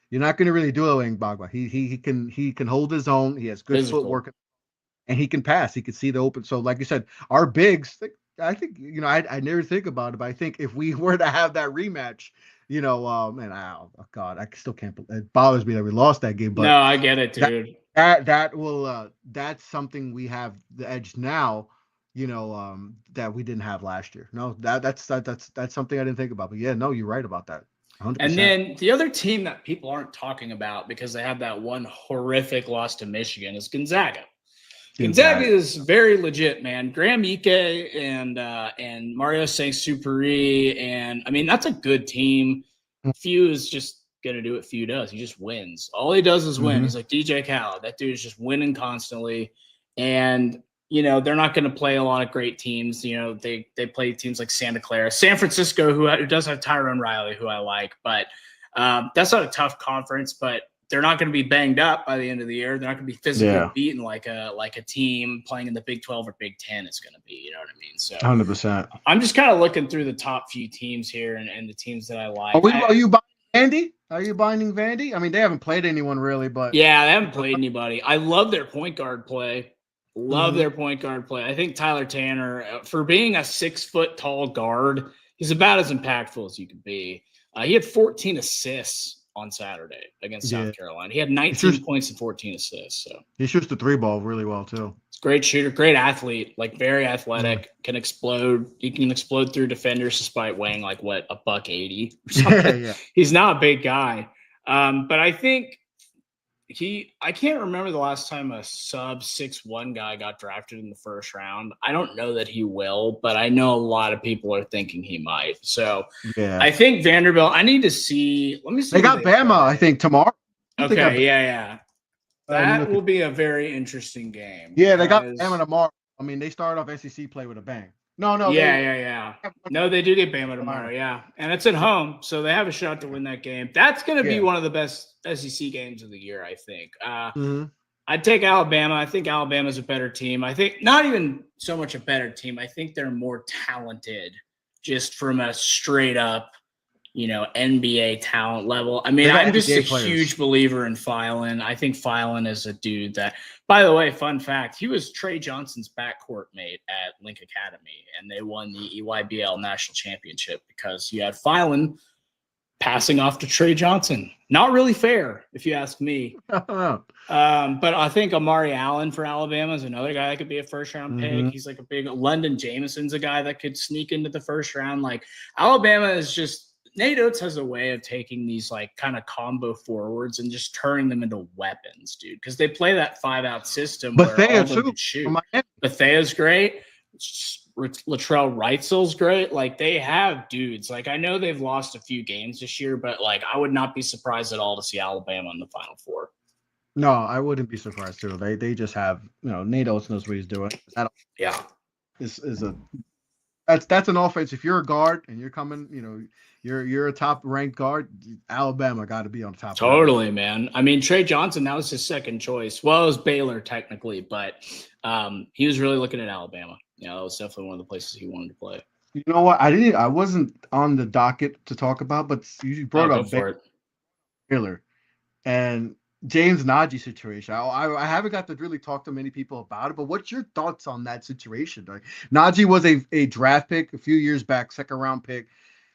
You're not going to really do it with Gbagba. He can hold his own. He has good footwork, and he can pass. He can see the open. So, like you said, our bigs. I think I never think about it, but I think if we were to have that rematch, and oh God, I still can't. It bothers me that we lost that game. But no, I get it, dude. That will that's something we have the edge now. That we didn't have last year. No, that's something I didn't think about. But yeah, no, you're right about that. 100%. And then the other team that people aren't talking about because they have that one horrific loss to Michigan is Gonzaga. Gonzaga is very legit, man. Graham Ike and Mario Saint-Superi, and I mean that's a good team. Few is just gonna do what Few does. He just wins. All he does is win. He's like DJ Khaled. That dude is just winning constantly, and they're not going to play a lot of great teams. They play teams like Santa Clara, San Francisco, who does have Tyrone Riley, who I like, but that's not a tough conference. But they're not going to be banged up by the end of the year. They're not going to be physically beaten like a team playing in the Big 12 or Big 10 is going to be. You know what I mean? So 100%. I'm just kind of looking through the top few teams here and the teams that I like. Are you buying Vandy? Are you buying Vandy? I mean, they haven't played anyone really, but yeah, they haven't played anybody. I love their point guard play. Their point guard play. I think Tyler Tanner, for being a 6 foot tall guard, he's about as impactful as you can be. He had 14 assists on Saturday against South Carolina. He had 19 points and 14 assists. So he shoots the 3 ball really well too. He's a great shooter, great athlete, like very athletic, can explode. He can explode through defenders despite weighing like $180 or something. He's not a big guy. But I think I can't remember the last time a sub 6'1" guy got drafted in the first round. I don't know that he will, but I know a lot of people are thinking he might. So I think Vanderbilt, I need to see. Let me see. They got Bama, I think, tomorrow. Okay, that will be a very interesting game. Yeah, they got Bama tomorrow. I mean, they started off SEC play with a bang. No. No, they do get Bama tomorrow, and it's at home, so they have a shot to win that game. That's going to be one of the best SEC games of the year, I think. I'd take Alabama. I think Alabama's a better team. I think not even so much a better team. I think they're more talented, just from a straight up, NBA talent level. I mean, I'm just a huge believer in Philon. I think Philon is a dude that, by the way, fun fact, he was Trey Johnson's backcourt mate at Link Academy, and they won the EYBL national championship because you had Philon passing off to Trey Johnson. Not really fair, if you ask me. But I think Amari Allen for Alabama is another guy that could be a first-round pick. He's like a big – London Jameson's a guy that could sneak into the first round. Like, Alabama is just – Nate Oates has a way of taking these, like, kind of combo forwards and just turning them into weapons, dude, because they play that five-out system where all of them can shoot. Bethea's great. Latrell Wrightsel's great. Like, they have dudes. Like, I know they've lost a few games this year, but, like, I would not be surprised at all to see Alabama in the Final Four. No, I wouldn't be surprised too. They just have, Nate Oates knows what he's doing. That's an offense. If you're a guard and you're coming, you're a top ranked guard, Alabama got to be on top. Totally, man. I mean, Trey Johnson, that was his second choice. Well, it was Baylor technically, but he was really looking at Alabama. That was definitely one of the places he wanted to play. You know what? I wasn't on the docket to talk about, but you brought up Baylor and James Nnaji situation. I haven't got to really talk to many people about it, but what's your thoughts on that situation? Like, Nnaji was a draft pick a few years back, second round pick.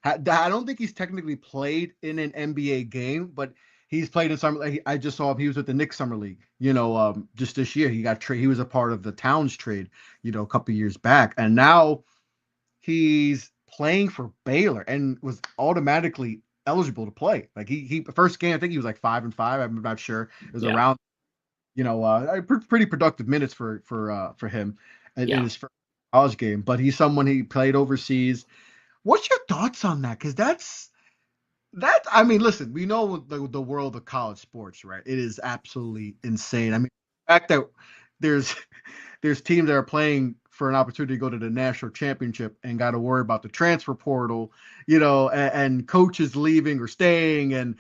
I don't think he's technically played in an NBA game, but he's played in summer. I just saw him. He was with the Knicks Summer League. Just this year he got traded. He was a part of the Towns trade, a couple years back, and now he's playing for Baylor and was automatically eligible to play. Like he first game, I think he was like 5-5. I'm not sure. It was around, pretty productive minutes for him in his first college game. But he's someone he played overseas. What's your thoughts on that? Because that's I mean, listen, we know the world of college sports, right? It is absolutely insane. I mean, the fact that there's teams that are playing for an opportunity to go to the national championship and got to worry about the transfer portal, and coaches leaving or staying, and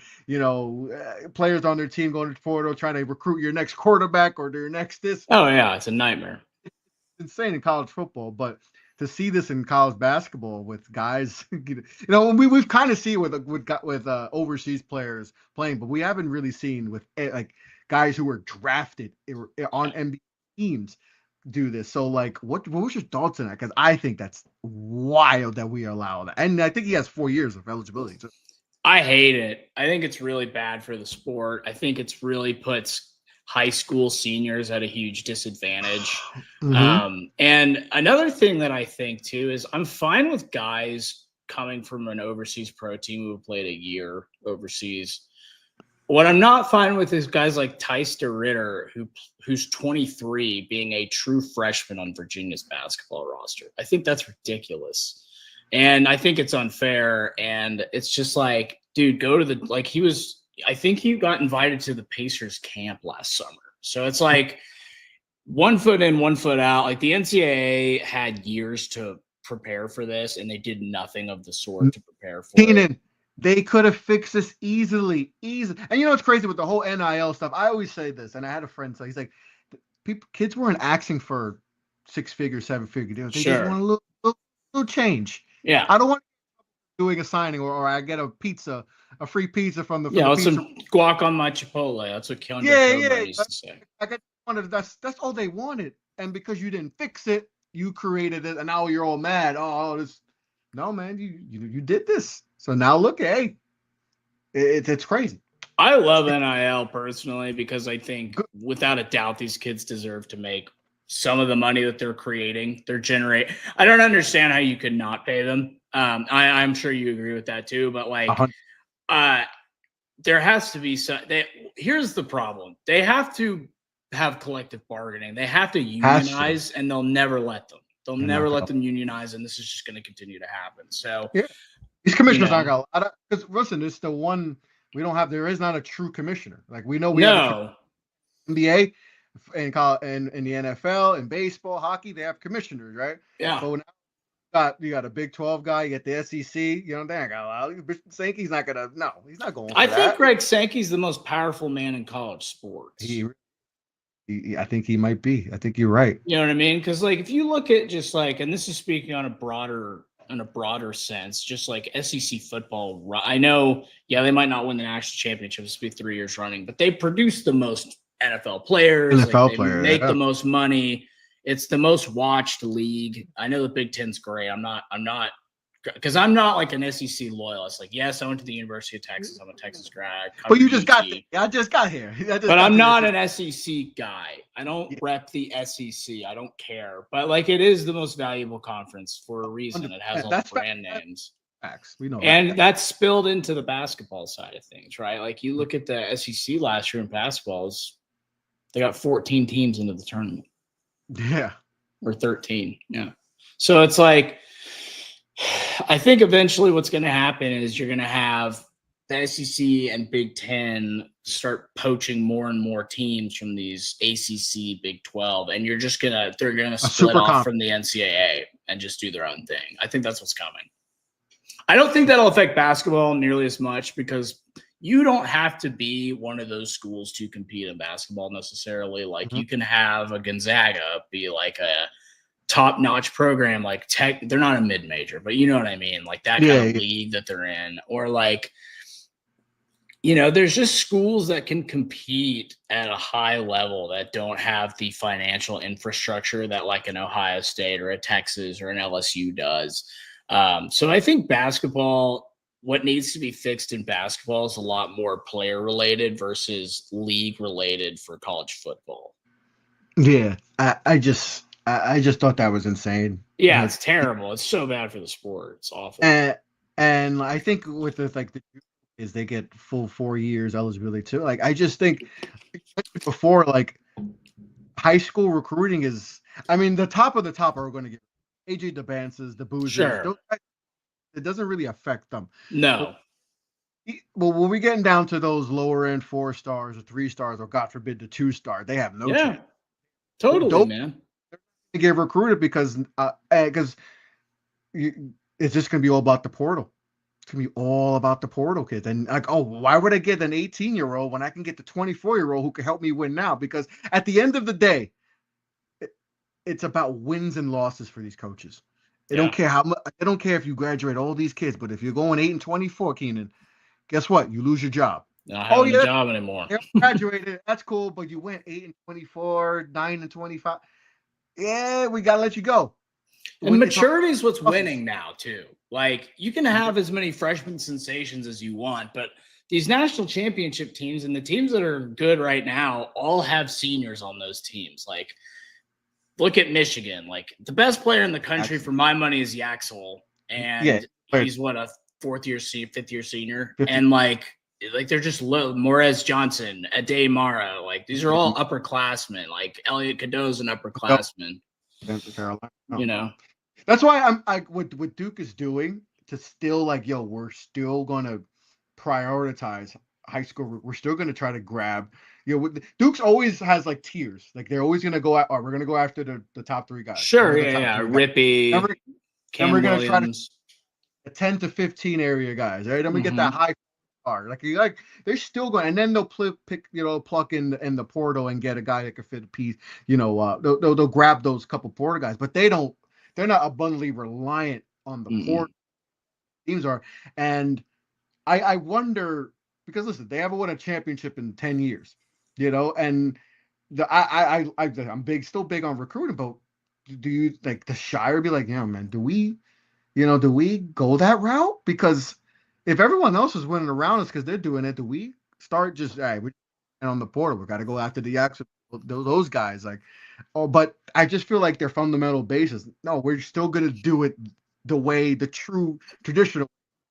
players on their team going to the portal trying to recruit your next quarterback or their next this. Oh yeah, it's a nightmare. It's insane in college football, but to see this in college basketball with guys, we've kind of seen with overseas players playing, but we haven't really seen with like guys who were drafted on NBA teams do this. So like, what was your thoughts on that? Because I think that's wild that we allow that, and I think he has 4 years of eligibility. So. I hate it. I think it's really bad for the sport. I think it's really puts high school seniors at a huge disadvantage. And another thing that I think too is I'm fine with guys coming from an overseas pro team who have played a year overseas. What I'm not fine with is guys like Tice DeRitter, who's 23, being a true freshman on Virginia's basketball roster. I think that's ridiculous. And I think it's unfair. And it's just like, dude, I think he got invited to the Pacers camp last summer. So it's like 1 foot in, 1 foot out. Like the NCAA had years to prepare for this, and they did nothing of the sort to prepare for Keenan, it. They could have fixed this easily. And it's crazy with the whole NIL stuff. I always say this, and I had a friend say, he's like, kids weren't asking for 6-figure, 7-figure deals. They just want a little change. Yeah. I don't want doing a signing or I get a free pizza from the some guac on my Chipotle. That's what Keandre used to say. That's all they wanted, and because you didn't fix it, you created it, and now you're all mad. Oh, this. No, man, you did this. So now look, hey, it's crazy. I love NIL personally because I think without a doubt these kids deserve to make some of the money that they're creating. I don't understand how you could not pay them. I'm sure you agree with that too, but like, there has to be here's the problem. They have to have collective bargaining. They have to unionize, and they'll never let them. They'll never let them unionize, and this is just going to continue to happen. So these commissioners aren't going to, because listen, it's the one we don't have. There is not a true commissioner. Like we know have NBA and in the NFL and baseball, hockey, they have commissioners, right? Yeah. So now you got a Big 12 guy, you get the SEC. Sankey's not gonna. No, he's not going. I think Greg Sankey's the most powerful man in college sports. I think he might be. I think you're right. You know what I mean? Because like if you look at just like, and this is speaking on a broader sense, just like SEC football. I know, they might not win the national championship. This will be 3 years running, but they produce the most NFL players. They make the most money. It's the most watched league. I know the Big Ten's great. I'm not because I'm not like an SEC loyalist. Like, yes, I went to the University of Texas. I'm a Texas grad. But you just got UT. there. I just got here. But I'm not an SEC guy. I don't rep the SEC. I don't care. But like, it is the most valuable conference for a reason. It has all the brand names. Facts. We know and that's spilled into the basketball side of things, right? Like, you look at the SEC last year in basketballs, they got 14 teams into the tournament. Yeah. Or 13. Yeah. So it's like, I think eventually what's going to happen is you're going to have the SEC and Big Ten start poaching more and more teams from these ACC, Big 12, and they're going to split off from the NCAA and just do their own thing. I think that's what's coming. I don't think that'll affect basketball nearly as much because you don't have to be one of those schools to compete in basketball necessarily. Like, you can have a Gonzaga be like a top-notch program, like they're not a mid-major, but you know what I mean, like that kind of league that they're in, or like, there's just schools that can compete at a high level that don't have the financial infrastructure that like an Ohio State or a Texas or an LSU does. So I think basketball, what needs to be fixed in basketball is a lot more player-related versus league-related for college football. Yeah, I just thought that was insane. Yeah, it's terrible. It's so bad for the sport. It's awful. And I think with the is they get full 4 years eligibility too. Like, I just think before, like, high school recruiting is, I mean, the top of the top are going to get AJ DeBances, the Boozers. Sure. It doesn't really affect them. No. Well, when we getting down to those lower end 4 stars or 3 stars, or God forbid the 2 star, they have no chance. Totally, man. They get recruited because it's just going to be all about the portal. It's going to be all about the portal kids. And like, oh, why would I get an 18-year-old when I can get the 24-year-old who can help me win now? Because at the end of the day, it's about wins and losses for these coaches. They don't care how much. They don't care if you graduate all these kids, but if you're going 8-24, Keenan, guess what? You lose your job. Not having a job anymore. Graduated, that's cool, but you went 8-24, 9-25. Yeah, we gotta let you go. And maturity is what's winning now too. Like, you can have as many freshman sensations as you want, but these national championship teams and the teams that are good right now all have seniors on those teams. Like, look at Michigan. Like, the best player in the country for my money is Yaxel, and he's what, a fifth year senior, and like they're just low. Morez Johnson, Ade Mara, like these are all upperclassmen. Like Elliot Cadeau's an upperclassman. That's why I'm like what Duke is doing to still like, yo, we're still gonna prioritize high school. We're still gonna try to grab. Duke's always has like tiers. Like, they're always gonna go out. We're gonna go after the top 3 guys. Sure, Rippy. And we're gonna try to 10 to 15 area guys, right? Then we get that high star. Like they're still going, and then they'll pluck in the portal and get a guy that can fit a piece. They'll grab those couple portal guys, but they're not abundantly reliant on the portal. Teams are, and I wonder, because listen, they haven't won a championship in 10 years, and I'm still big on recruiting, but do you like the Shire be like, yeah, man, do we go that route? Because if everyone else is winning around us because they're doing it, do we start just, we're on the portal, we got to go after the actual those guys? Like, but I just feel like their fundamental basis, no, we're still going to do it the way the true traditional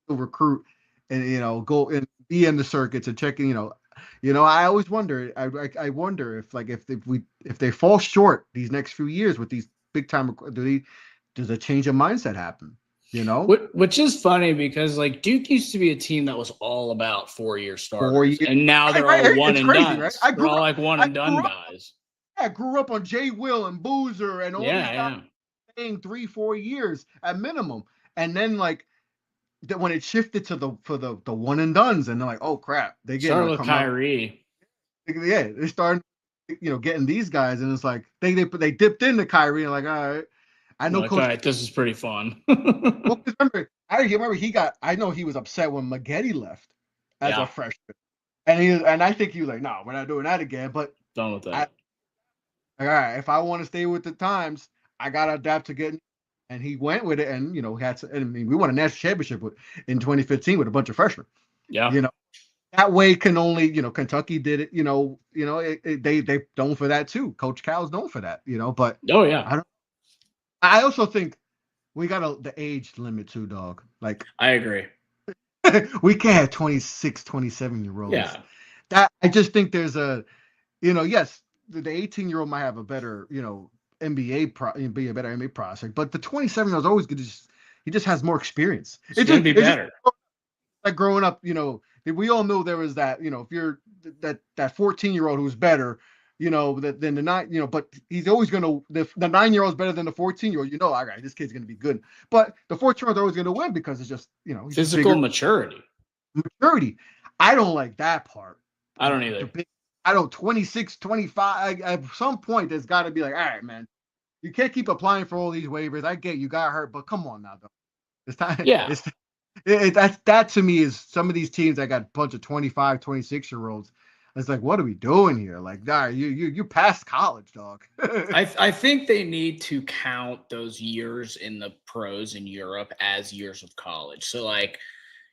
recruit, and go and be in the circuits and checking. I always wonder. I wonder if they fall short these next few years with these big time, does a change of mindset happen? Which is funny because like Duke used to be a team that was all about 4-year starters, and now they're all one and done. Right? They're all like one and done guys. I grew up on Jay Will and Boozer and all these guys playing 3-4 years at minimum, and then like that when it shifted to the one and dones, and they're like, oh crap, they get with Kyrie. They started getting these guys, and it's like they dipped into Kyrie and like, all right. I know, Coach. All right, this is pretty fun. Well, remember he got. I know he was upset when Maggette left as a freshman, and I think he was like, "No, we're not doing that again." But done with that. All right, if I want to stay with the times, I gotta adapt to getting and he went with it, and I mean, we won a national championship in 2015 with a bunch of freshmen. Yeah, that way can only Kentucky did it. They known for that too. Coach Cal's known for that. But oh yeah, I also think we got the age limit too, dog. Like I agree. we can't have 26, 27-year-olds. Yeah, that I just think there's a, yes, the 18-year-old might have a better be a better NBA prospect, but the 27-year-old is always good. He just has more experience. It's gonna be better. Like growing up, we all know there was that, if you're that 14-year-old who's better, than the 9, but he's always going to, the 9-year-old is better than the 14-year-old, all right, this kid's going to be good. But the 14-year-old is always going to win because it's just, he's physical maturity. I don't like that part. I don't either. 26, 25, at some point, there's got to be like, all right, man, you can't keep applying for all these waivers. I get you got hurt, but come on now, though. It's time. Yeah. That to me is some of these teams that got a bunch of 25, 26-year-olds. It's like, what are we doing here? Like, nah, you passed college, dog. I think they need to count those years in the pros in Europe as years of college. So, like,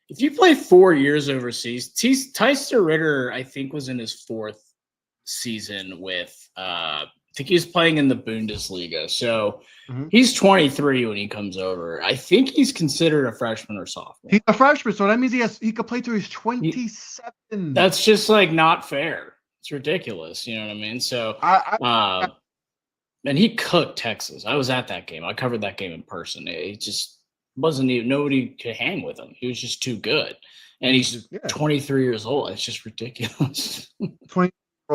if you play 4 years overseas, Tyster Ritter, I think, was in his 4th season with I think he was playing in the Bundesliga. So he's 23 when he comes over. I think he's considered a freshman or sophomore. He's a freshman, so that means he could play till he's 27. That's just like not fair. It's ridiculous. You know what I mean? So and he cooked Texas. I was at that game. I covered that game in person. It just wasn't even, nobody could hang with him. He was just too good. And he's 23 years old. It's just ridiculous. 20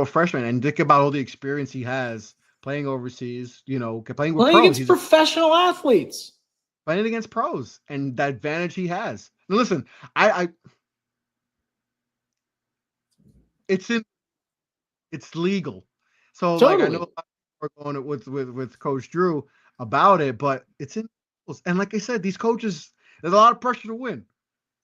freshman, and think about all the experience he has playing overseas, playing pros. Against professional athletes. Playing against pros, and that advantage he has. Now listen, it's legal. So totally. Like I know we're going with Coach Drew about it, but it's in, and like I said, these coaches, there's a lot of pressure to win.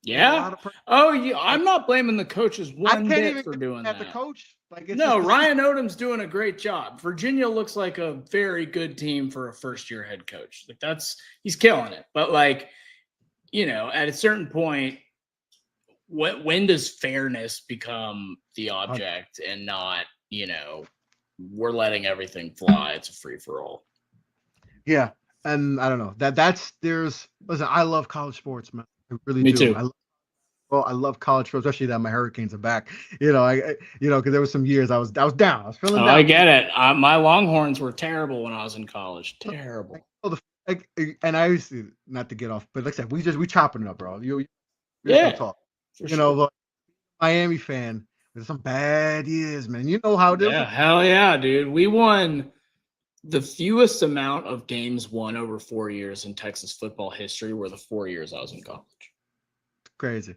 Yeah. Oh, yeah. I'm not blaming the coaches one bit for doing that. The coach. Like, no, Ryan Odom's doing a great job. Virginia looks like a very good team for a first-year head coach. Like he's killing it. But like, at a certain point, when does fairness become the object and not, we're letting everything fly? It's a free-for-all. Yeah, and I don't know listen. I love college sports, man. I really Me do. too. I love college sports, especially that my Hurricanes are back. Because there was some years I was down. I was feeling down. I get it. My Longhorns were terrible when I was in college. Terrible. And I used to, not to get off, but like I said, we chopping it up, bro. Talk. But Miami fan. There's some bad years, man. You know how it is. Yeah, hell yeah, dude. We won the fewest amount of games won over 4 years in Texas football history were the 4 years I was in college. Crazy.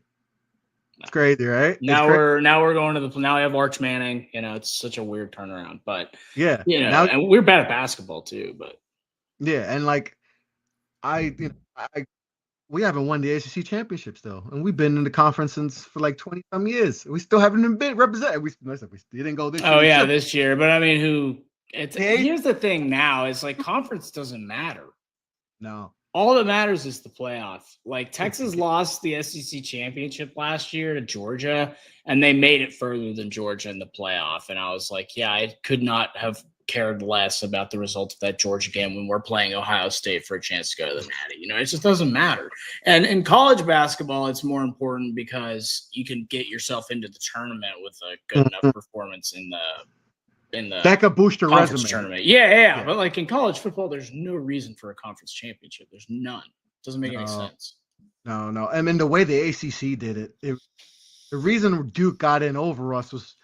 It's crazy, right? Now we're going to now we have Arch Manning. It's such a weird turnaround, but yeah, and we're bad at basketball too. But yeah, and like we haven't won the ACC championship still, and we've been in the conference for like 20 some years. We still haven't been represented. We didn't go this year. Oh yeah, this year. But I mean, here's the thing now is like conference doesn't matter. No. All that matters is the playoff. Like Texas lost the SEC championship last year to Georgia, and they made it further than Georgia in the playoff. And I was like, yeah, I could not have cared less about the result of that Georgia game when we're playing Ohio State for a chance to go to the Natty. It just doesn't matter. And in college basketball, it's more important because you can get yourself into the tournament with a good enough performance in the that could boost your resume tournament. Yeah. But like in college football, there's no reason for a conference championship. There's none. It doesn't make any sense. No. I mean, the way the ACC did it, the reason Duke got in over us was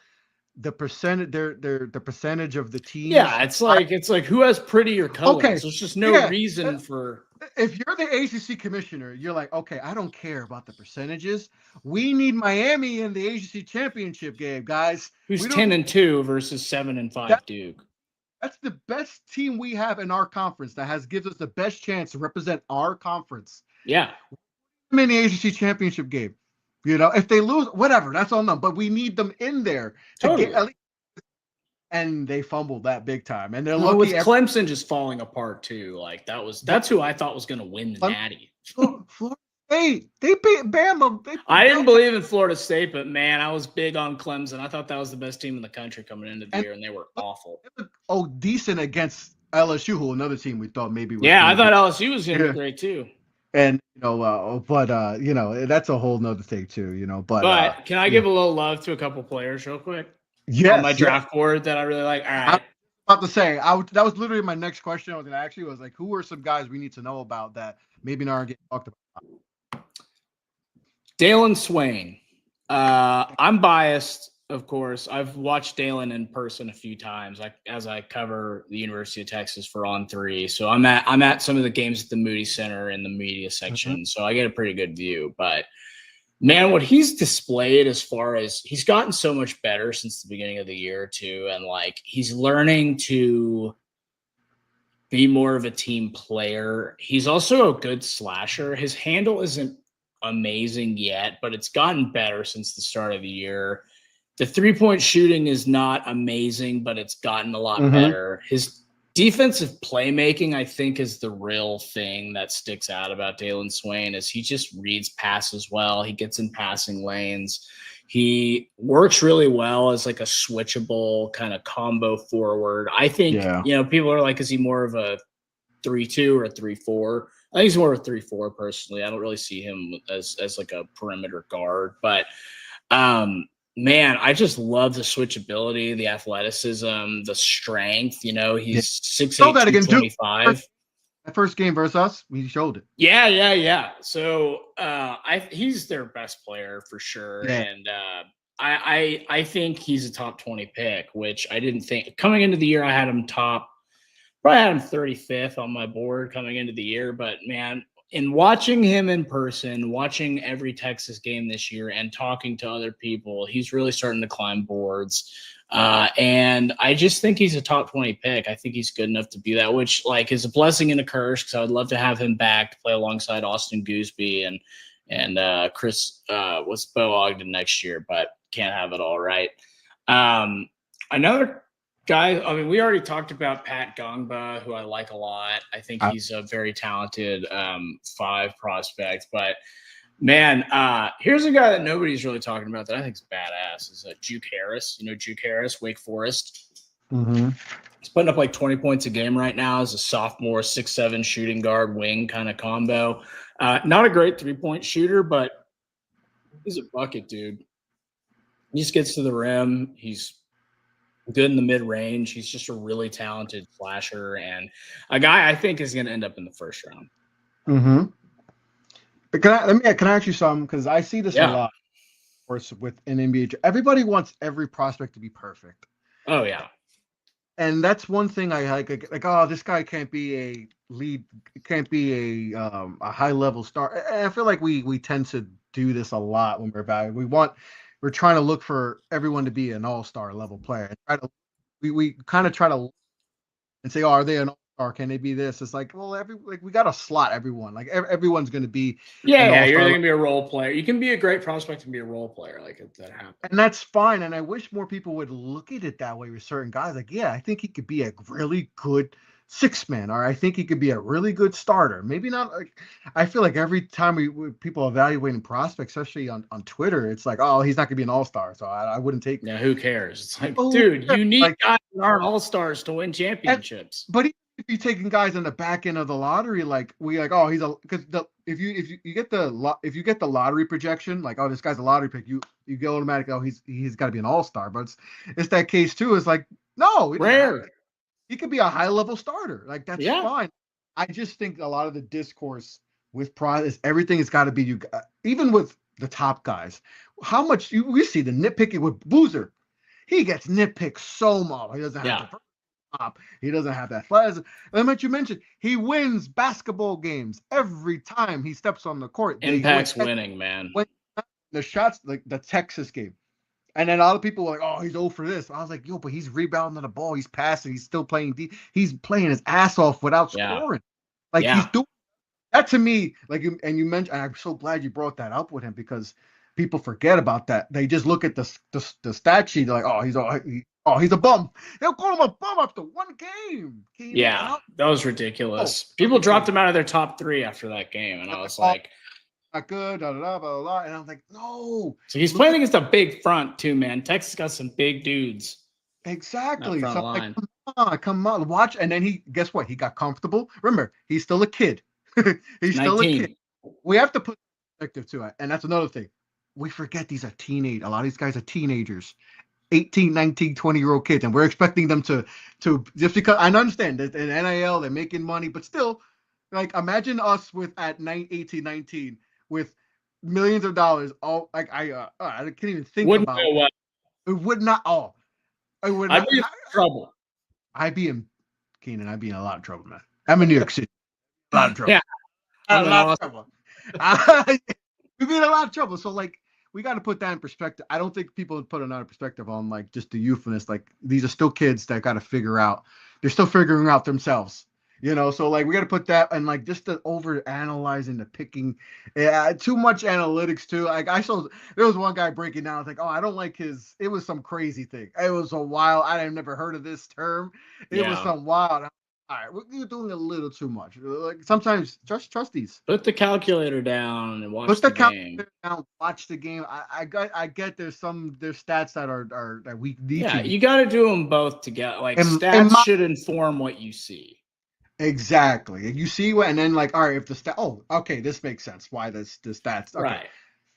the percentage, the percentage of the team. Yeah, it's like who has prettier colors. Okay. There's just no reason for. If you're the ACC commissioner, you're like, okay, I don't care about the percentages. We need Miami in the ACC championship game, guys. Who's 10-2 versus 7-5 Duke? That's the best team we have in our conference that gives us the best chance to represent our conference. Yeah. In the ACC championship game. If they lose, whatever, that's on them. But we need them in there to get at least and they fumbled that big time. And they're with lucky. Clemson just falling apart too. Like that's who I thought was going to win the Natty. Florida State, they beat Bama. I didn't believe in Florida State, but man, I was big on Clemson. I thought that was the best team in the country coming into the year, and they were awful. Decent against LSU, who another team we thought maybe. I thought LSU was going to be great too. And that's a whole nother thing too, But can I give a little love to a couple players real quick? Yes, on my draft board that I really like. All right. I was about to say, that was literally my next question. I was going to ask you was like, who are some guys we need to know about that maybe not getting talked about? Dalen Swain. I'm biased, of course. I've watched Dalen in person a few times, as I cover the University of Texas for On3. So I'm at some of the games at the Moody Center in the media section, so I get a pretty good view. But man, what he's displayed as far as he's gotten so much better since the beginning of the year too, and like he's learning to be more of a team player. He's also a good slasher. His handle isn't amazing yet, but it's gotten better since the start of the year. The 3-point shooting is not amazing, but it's gotten a lot better. His defensive playmaking, I think, is the real thing that sticks out about Dalen Swain. Is he just reads passes well. He gets in passing lanes. He works really well as like a switchable kind of combo forward. I think, people are like, is he more of a 3-2 or a 3-4? I think he's more of a 3-4 personally. I don't really see him as like a perimeter guard, but man, I just love the switchability, the athleticism, the strength. He's 6'8", 225. That first game versus us, we showed it. Yeah. So he's their best player for sure. Yeah. And I think he's a top 20 pick, which I didn't think coming into the year. I had him probably had him 35th on my board coming into the year. But man, in watching him in person, watching every Texas game this year and talking to other people, he's really starting to climb boards. And I just think he's a top 20 pick. I think he's good enough to be that, which like is a blessing and a curse because I would love to have him back to play alongside Austin Gooseby and Chris Bo Ogden next year, but can't have it all, right? Another guy, I mean, we already talked about Pat Gongba, who I like a lot. I think he's a very talented 5 prospect. But, man, here's a guy that nobody's really talking about that I think is badass is Juke Harris. Juke Harris, Wake Forest. He's putting up like 20 points a game right now as a sophomore, 6'7" shooting guard, wing kind of combo. Not a great 3-point shooter, but he's a bucket, dude. He just gets to the rim. He's good in the mid-range. He's just a really talented flasher and a guy I think is going to end up in the first round. Can I ask you something? Because I see this a lot, of course, with an NBA. Everybody wants every prospect to be perfect. Oh yeah, and that's one thing I like. Oh, this guy can't be a lead, can't be a high-level star. And I feel like we tend to do this a lot when we're evaluating. We're trying to look for everyone to be an all-star level player. And we kind of try to and say, oh, are they an all-star? Can they be this? It's like, well, we got to slot everyone. Like everyone's going to be. Yeah, you're going to be a role player. You can be a great prospect and be a role player. Like if that happens. And that's fine. And I wish more people would look at it that way with certain guys. Like, yeah, I think he could be a really good 6-man, or I think he could be a really good starter. Maybe not. Like, I feel like every time people evaluating prospects, especially on Twitter, it's like, oh, he's not gonna be an all-star, so I wouldn't take. Yeah, who cares? It's like, dude, you need guys that aren't all-stars to win championships. But if you're taking guys in the back end of the lottery, like if you get the lottery projection, like, oh, this guy's a lottery pick, you go automatically, oh, he's got to be an all-star. But it's that case too. It's like, no, rare. He could be a high-level starter. Like, that's fine. I just think a lot of the discourse with pride is everything has got to be even with the top guys. How much we see the nitpicking with Boozer. He gets nitpicked so much. He doesn't have the top. He doesn't have that athleticism. And like you mentioned, he wins basketball games every time he steps on the court. Impact's winning, man. When the shots, like the Texas game. And then a lot of people were like, oh, he's 0 for this. I was like, yo, but he's rebounding the ball. He's passing. He's still playing deep. He's playing his ass off without scoring. Like, he's doing that to me. Like, and you mentioned, I'm so glad you brought that up with him because people forget about that. They just look at the stat sheet. They're like, oh, he's Oh, he's a bum. They'll call him a bum after one game. Keenan. Yeah, that was ridiculous. People dropped him out of their top 3 after that game, and I was like, not good, blah, blah, blah, blah. And I was like, no. So he's playing against a big front too, man. Texas got some big dudes. Exactly. So like, come on, watch. And then guess what? He got comfortable. Remember, he's still a kid. He's 19. Still a kid. We have to put perspective to it. And that's another thing. We forget these are a lot of these guys are teenagers. 18, 19, 20-year-old kids. And we're expecting them to just because I understand that in NIL, they're making money, but still, like, imagine us at 18, 19 with millions of dollars. All like I can't even think about it. It would not. I would. I'd be in trouble. I'd be in a lot of trouble, man. I'm in New York City. A lot of trouble. Yeah, a lot of trouble. We'd be in a lot of trouble. So like, we got to put that in perspective. I don't think people would put another perspective on like just the youthfulness. Like these are still kids that got to figure out. They're still figuring out themselves. So like we got to put that and like just the over analyzing the picking, too much analytics too. Like I saw there was one guy breaking down. I was like, oh, I don't like it was some crazy thing. It was a wild. I had never heard of this term. It was some wild. All right, you're doing a little too much. Like sometimes trust these. Put the calculator down and watch the game. Watch the game. I get there's stats that are that we need. Yeah, you got to do them both together. Like stats should inform what you see. Exactly. You see what, and then like, all right, if the stat, okay, this makes sense. Why the stats? Okay. Right.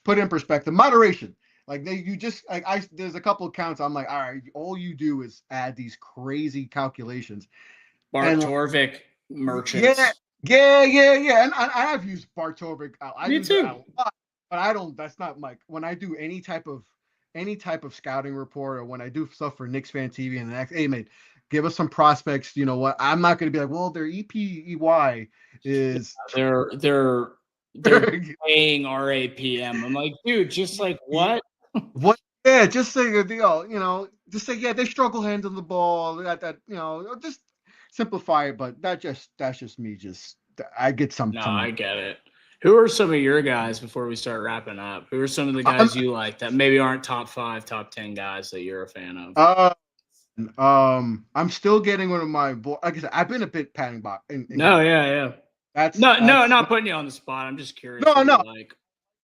Put in perspective. Moderation. Like you just like there's a couple of counts. I'm like, all right, all you do is add these crazy calculations. Bart Torvik merchants. Yeah. And I have used Bart Torvik. Me too. A lot, but I don't. That's not like when I do any type of scouting report or when I do stuff for Knicks Fan TV and the next. Hey, man. Give us some prospects. You know what? I'm not going to be like, well, their EPEY is they're paying RAPM. I'm like, dude, just like what? What? Yeah, just say just say they struggle handling the ball. That just simplify it. But that's just me. I get some. No, I get it. Who are some of your guys before we start wrapping up? Who are some of the guys you like that maybe aren't top 5, top 10 guys that you're a fan of? I'm still getting one of my boys. Like I said, I've been a bit patting box. Yeah. That's not putting you on the spot. I'm just curious. No. Like,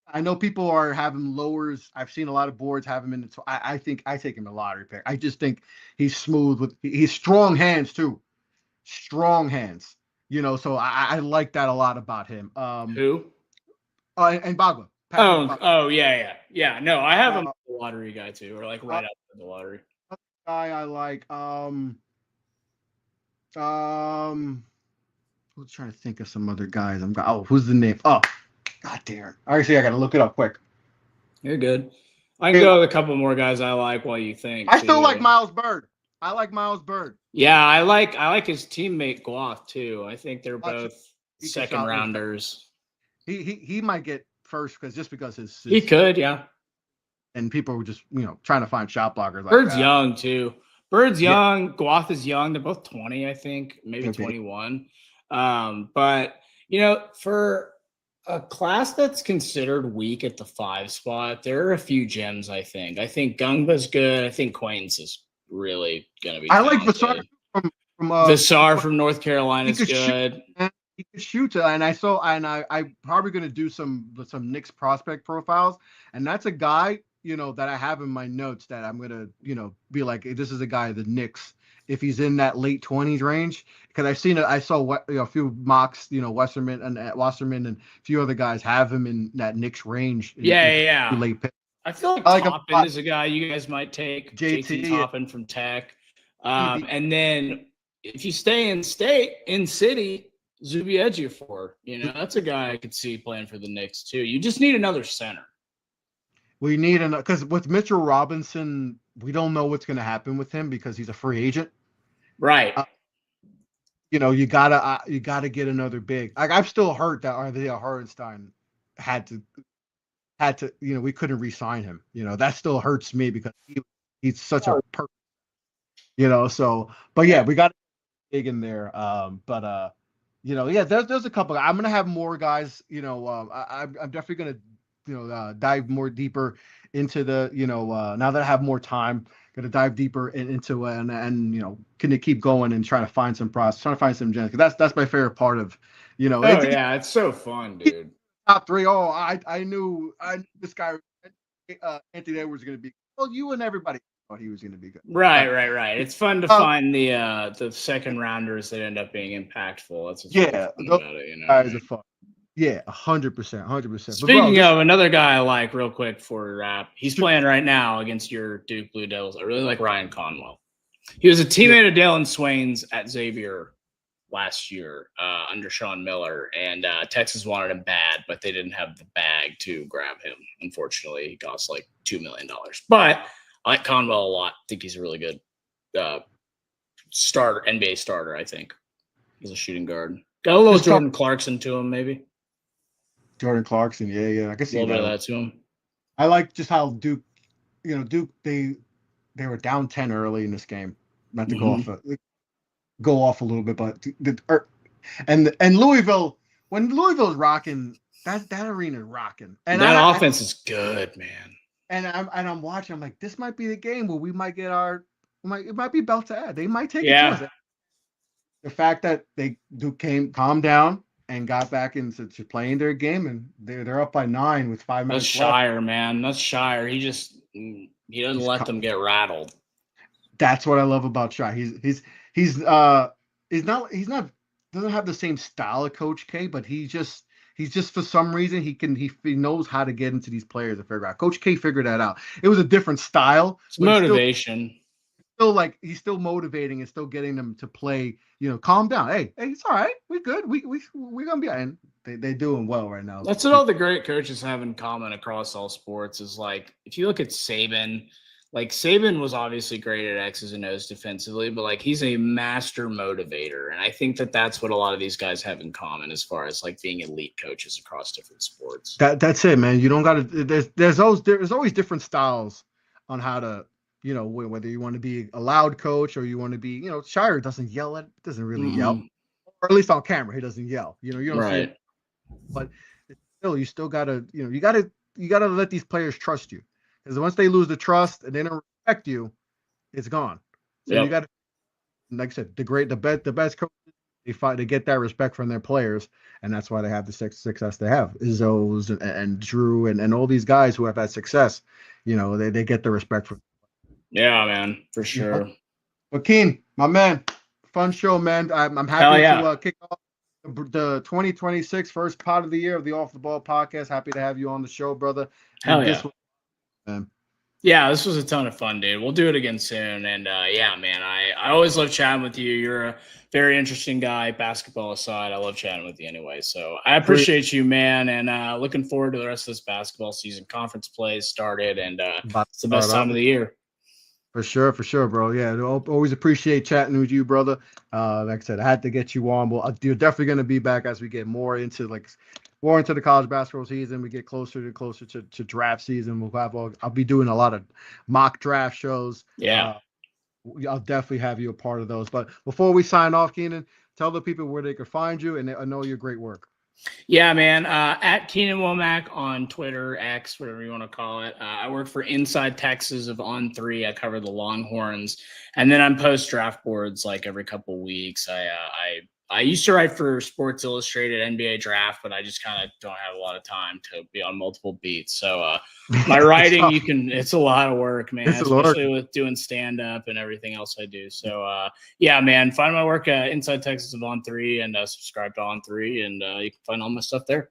I know people are having lowers. I've seen a lot of boards have him in the. I think I take him a lottery pick. I just think he's smooth he's strong hands too. Strong hands. So I like that a lot about him. Who? And Bagua. Yeah. No, I have him a lottery guy too, or like right up in the lottery. Guy I like. I was trying to think of some other guys. Who's the name? Oh, God damn. I got to look it up quick. You're good. I can go with a couple more guys I like while you think. I still like Miles Bird. I like Miles Bird. Yeah, I like his teammate Gloff too. I think they're both second rounders. He might get first because his he could, yeah. And people were just, trying to find shot blockers. Like Bird's young too. Bird's young. Gloff is young. They're both 20, I think, maybe 21. But for a class that's considered weak at the 5 spot, there are a few gems. I think Gungba's good. I think Quaintance is really gonna be. I like Vassar from Vassar from North Carolina is good. He could shoot, and I'm probably gonna do some Knicks prospect profiles, and that's a guy. That I have in my notes that I'm going to, be like, hey, this is a guy, the Knicks, if he's in that late 20s range, because I saw a few mocks, Wasserman and a few other guys have him in that Knicks range. Yeah. Late pick. I feel like Toppin is a guy you guys might take. JT Toppin from Tech. And then if you stay in city, Zuby Ejiofor, that's a guy I could see playing for the Knicks too. You just need another center. We need because with Mitchell Robinson, we don't know what's going to happen with him because he's a free agent. Right. You gotta get another big. Like I've still heard that Isaiah Hartenstein had to. We couldn't re-sign him. That still hurts me because he's such a perfect. So, but yeah, we got big in there. There's a couple. I'm gonna have more guys. I'm definitely gonna. Dive more deeper into the, now that I have more time, Gonna dive deeper into it, and can they keep going and trying to find some gems? Because that's my favorite part of, It's so fun, dude. Top three. Oh, I knew this guy, Anthony Edwards, was gonna be. Well, you and everybody thought he was gonna be good. Right. It's fun to find the second rounders that end up being impactful. That's what's fun about it. Guys are fun. Yeah, 100%. Speaking of another guy I like, real quick before we wrap, he's playing right now against your Duke Blue Devils. I really like Ryan Conwell. He was a teammate of Dalen Swain's at Xavier last year under Sean Miller, and Texas wanted him bad, but they didn't have the bag to grab him. Unfortunately, he cost like $2 million. But I like Conwell a lot. I think he's a really good NBA starter, I think. He's a shooting guard. Got a little Jordan Clarkson to him, maybe. Jordan Clarkson, yeah. I can see a little bit of that to him. I like just how Duke, they were down 10 early in this game. Not to go off a little bit, but and Louisville, when Louisville's rocking, that arena is rocking, and that offense is good, man. And I'm watching. I'm like, this might be the game where we might get it might be belt to add. They might take it to us. The fact that Duke calmed down and got back into playing their game, and they're up by 9 with 5 minutes left. That's Shire, man. That's Shire. He doesn't let them get rattled. That's what I love about Shire. He's not doesn't have the same style of Coach K, but he's just for some reason he knows how to get into these players and figure out. Coach K figured that out. It was a different style. It's motivation. He's still motivating and still getting them to play, calm down. Hey, it's all right. We're good. We're gonna be, and they're doing well right now. That's what all the great coaches have in common across all sports is like, if you look at Saban, like Saban was obviously great at X's and O's defensively, but like he's a master motivator. And I think that that's what a lot of these guys have in common as far as like being elite coaches across different sports. That's it, man. You don't got to, there's always different styles on how to, whether you want to be a loud coach or you want to be, Shire doesn't really yell, or at least on camera, he doesn't yell. You don't see it, but still, you still gotta, you gotta let these players trust you, because once they lose the trust and they don't respect you, it's gone. So you gotta, like I said, the best coaches, they get that respect from their players, and that's why they have the success they have. Izzo's and Drew and all these guys who have had success, they get the respect from. Yeah, man, for sure. But Keen, my man, fun show, man. I'm happy to kick off the 2026 first pod of the year of the Off the Ball podcast. Happy to have you on the show, brother. This was a ton of fun, dude. We'll do it again soon. And man, I always love chatting with you. You're a very interesting guy, basketball aside. I love chatting with you anyway. So I appreciate you, man. And looking forward to the rest of this basketball season. Conference plays started, and it's the best time of the year. For sure, bro. Yeah, always appreciate chatting with you, brother. Like I said, I had to get you on. Well, you're definitely going to be back as we get more into the college basketball season. We get closer to draft season. I'll be doing a lot of mock draft shows. Yeah, I'll definitely have you a part of those. But before we sign off, Keenan, tell the people where they can find you, and I know your great work. Yeah, man. At Keenan Womack on Twitter, X, whatever you want to call it. I work for Inside Texas of On3. I cover the Longhorns, and then I'm post draft boards like every couple weeks. I used to write for Sports Illustrated NBA Draft, but I just kind of don't have a lot of time to be on multiple beats. So my writing, it's a lot of work, man, especially with doing stand up and everything else I do. So man, find my work at Inside Texas of On3 and subscribe to On3, and you can find all my stuff there.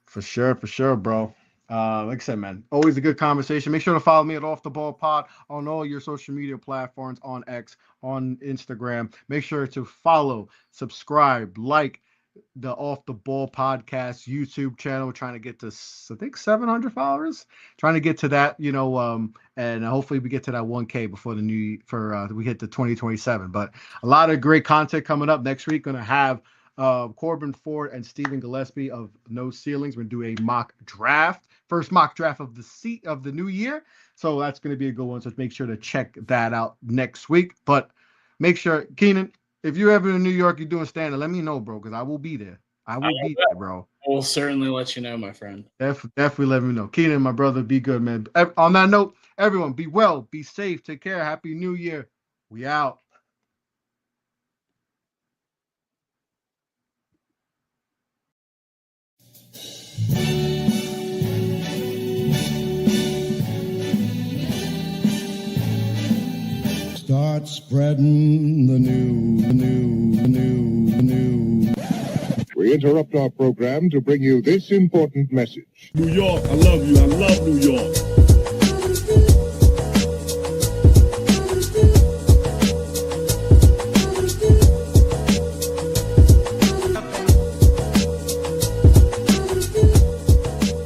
For sure, bro. Like I said, man, always a good conversation. Make sure to follow me at Off the Ball Pod on all your social media platforms, on X, on Instagram. Make sure to follow, subscribe, like the Off the Ball Podcast YouTube channel. We're trying to get to, I think, 700 followers. Trying to get to that, and hopefully we get to that 1K before we hit the 2027. But a lot of great content coming up next week. Going to have Corbin Ford and Stephen Gillespie of No Ceilings. We're going to do a mock draft. First mock draft of the new year. So that's going to be a good one. So make sure to check that out next week. But make sure, Keenan, if you're ever in New York, you're doing stand-up, let me know, bro, because I will be there. I will be there, bro. We'll certainly let you know, my friend. Definitely let me know. Keenan, my brother, be good, man. On that note, everyone, be well, be safe, take care. Happy New Year. We out. Start spreading the news. We interrupt our program to bring you this important message. New York, I love you. I love New York.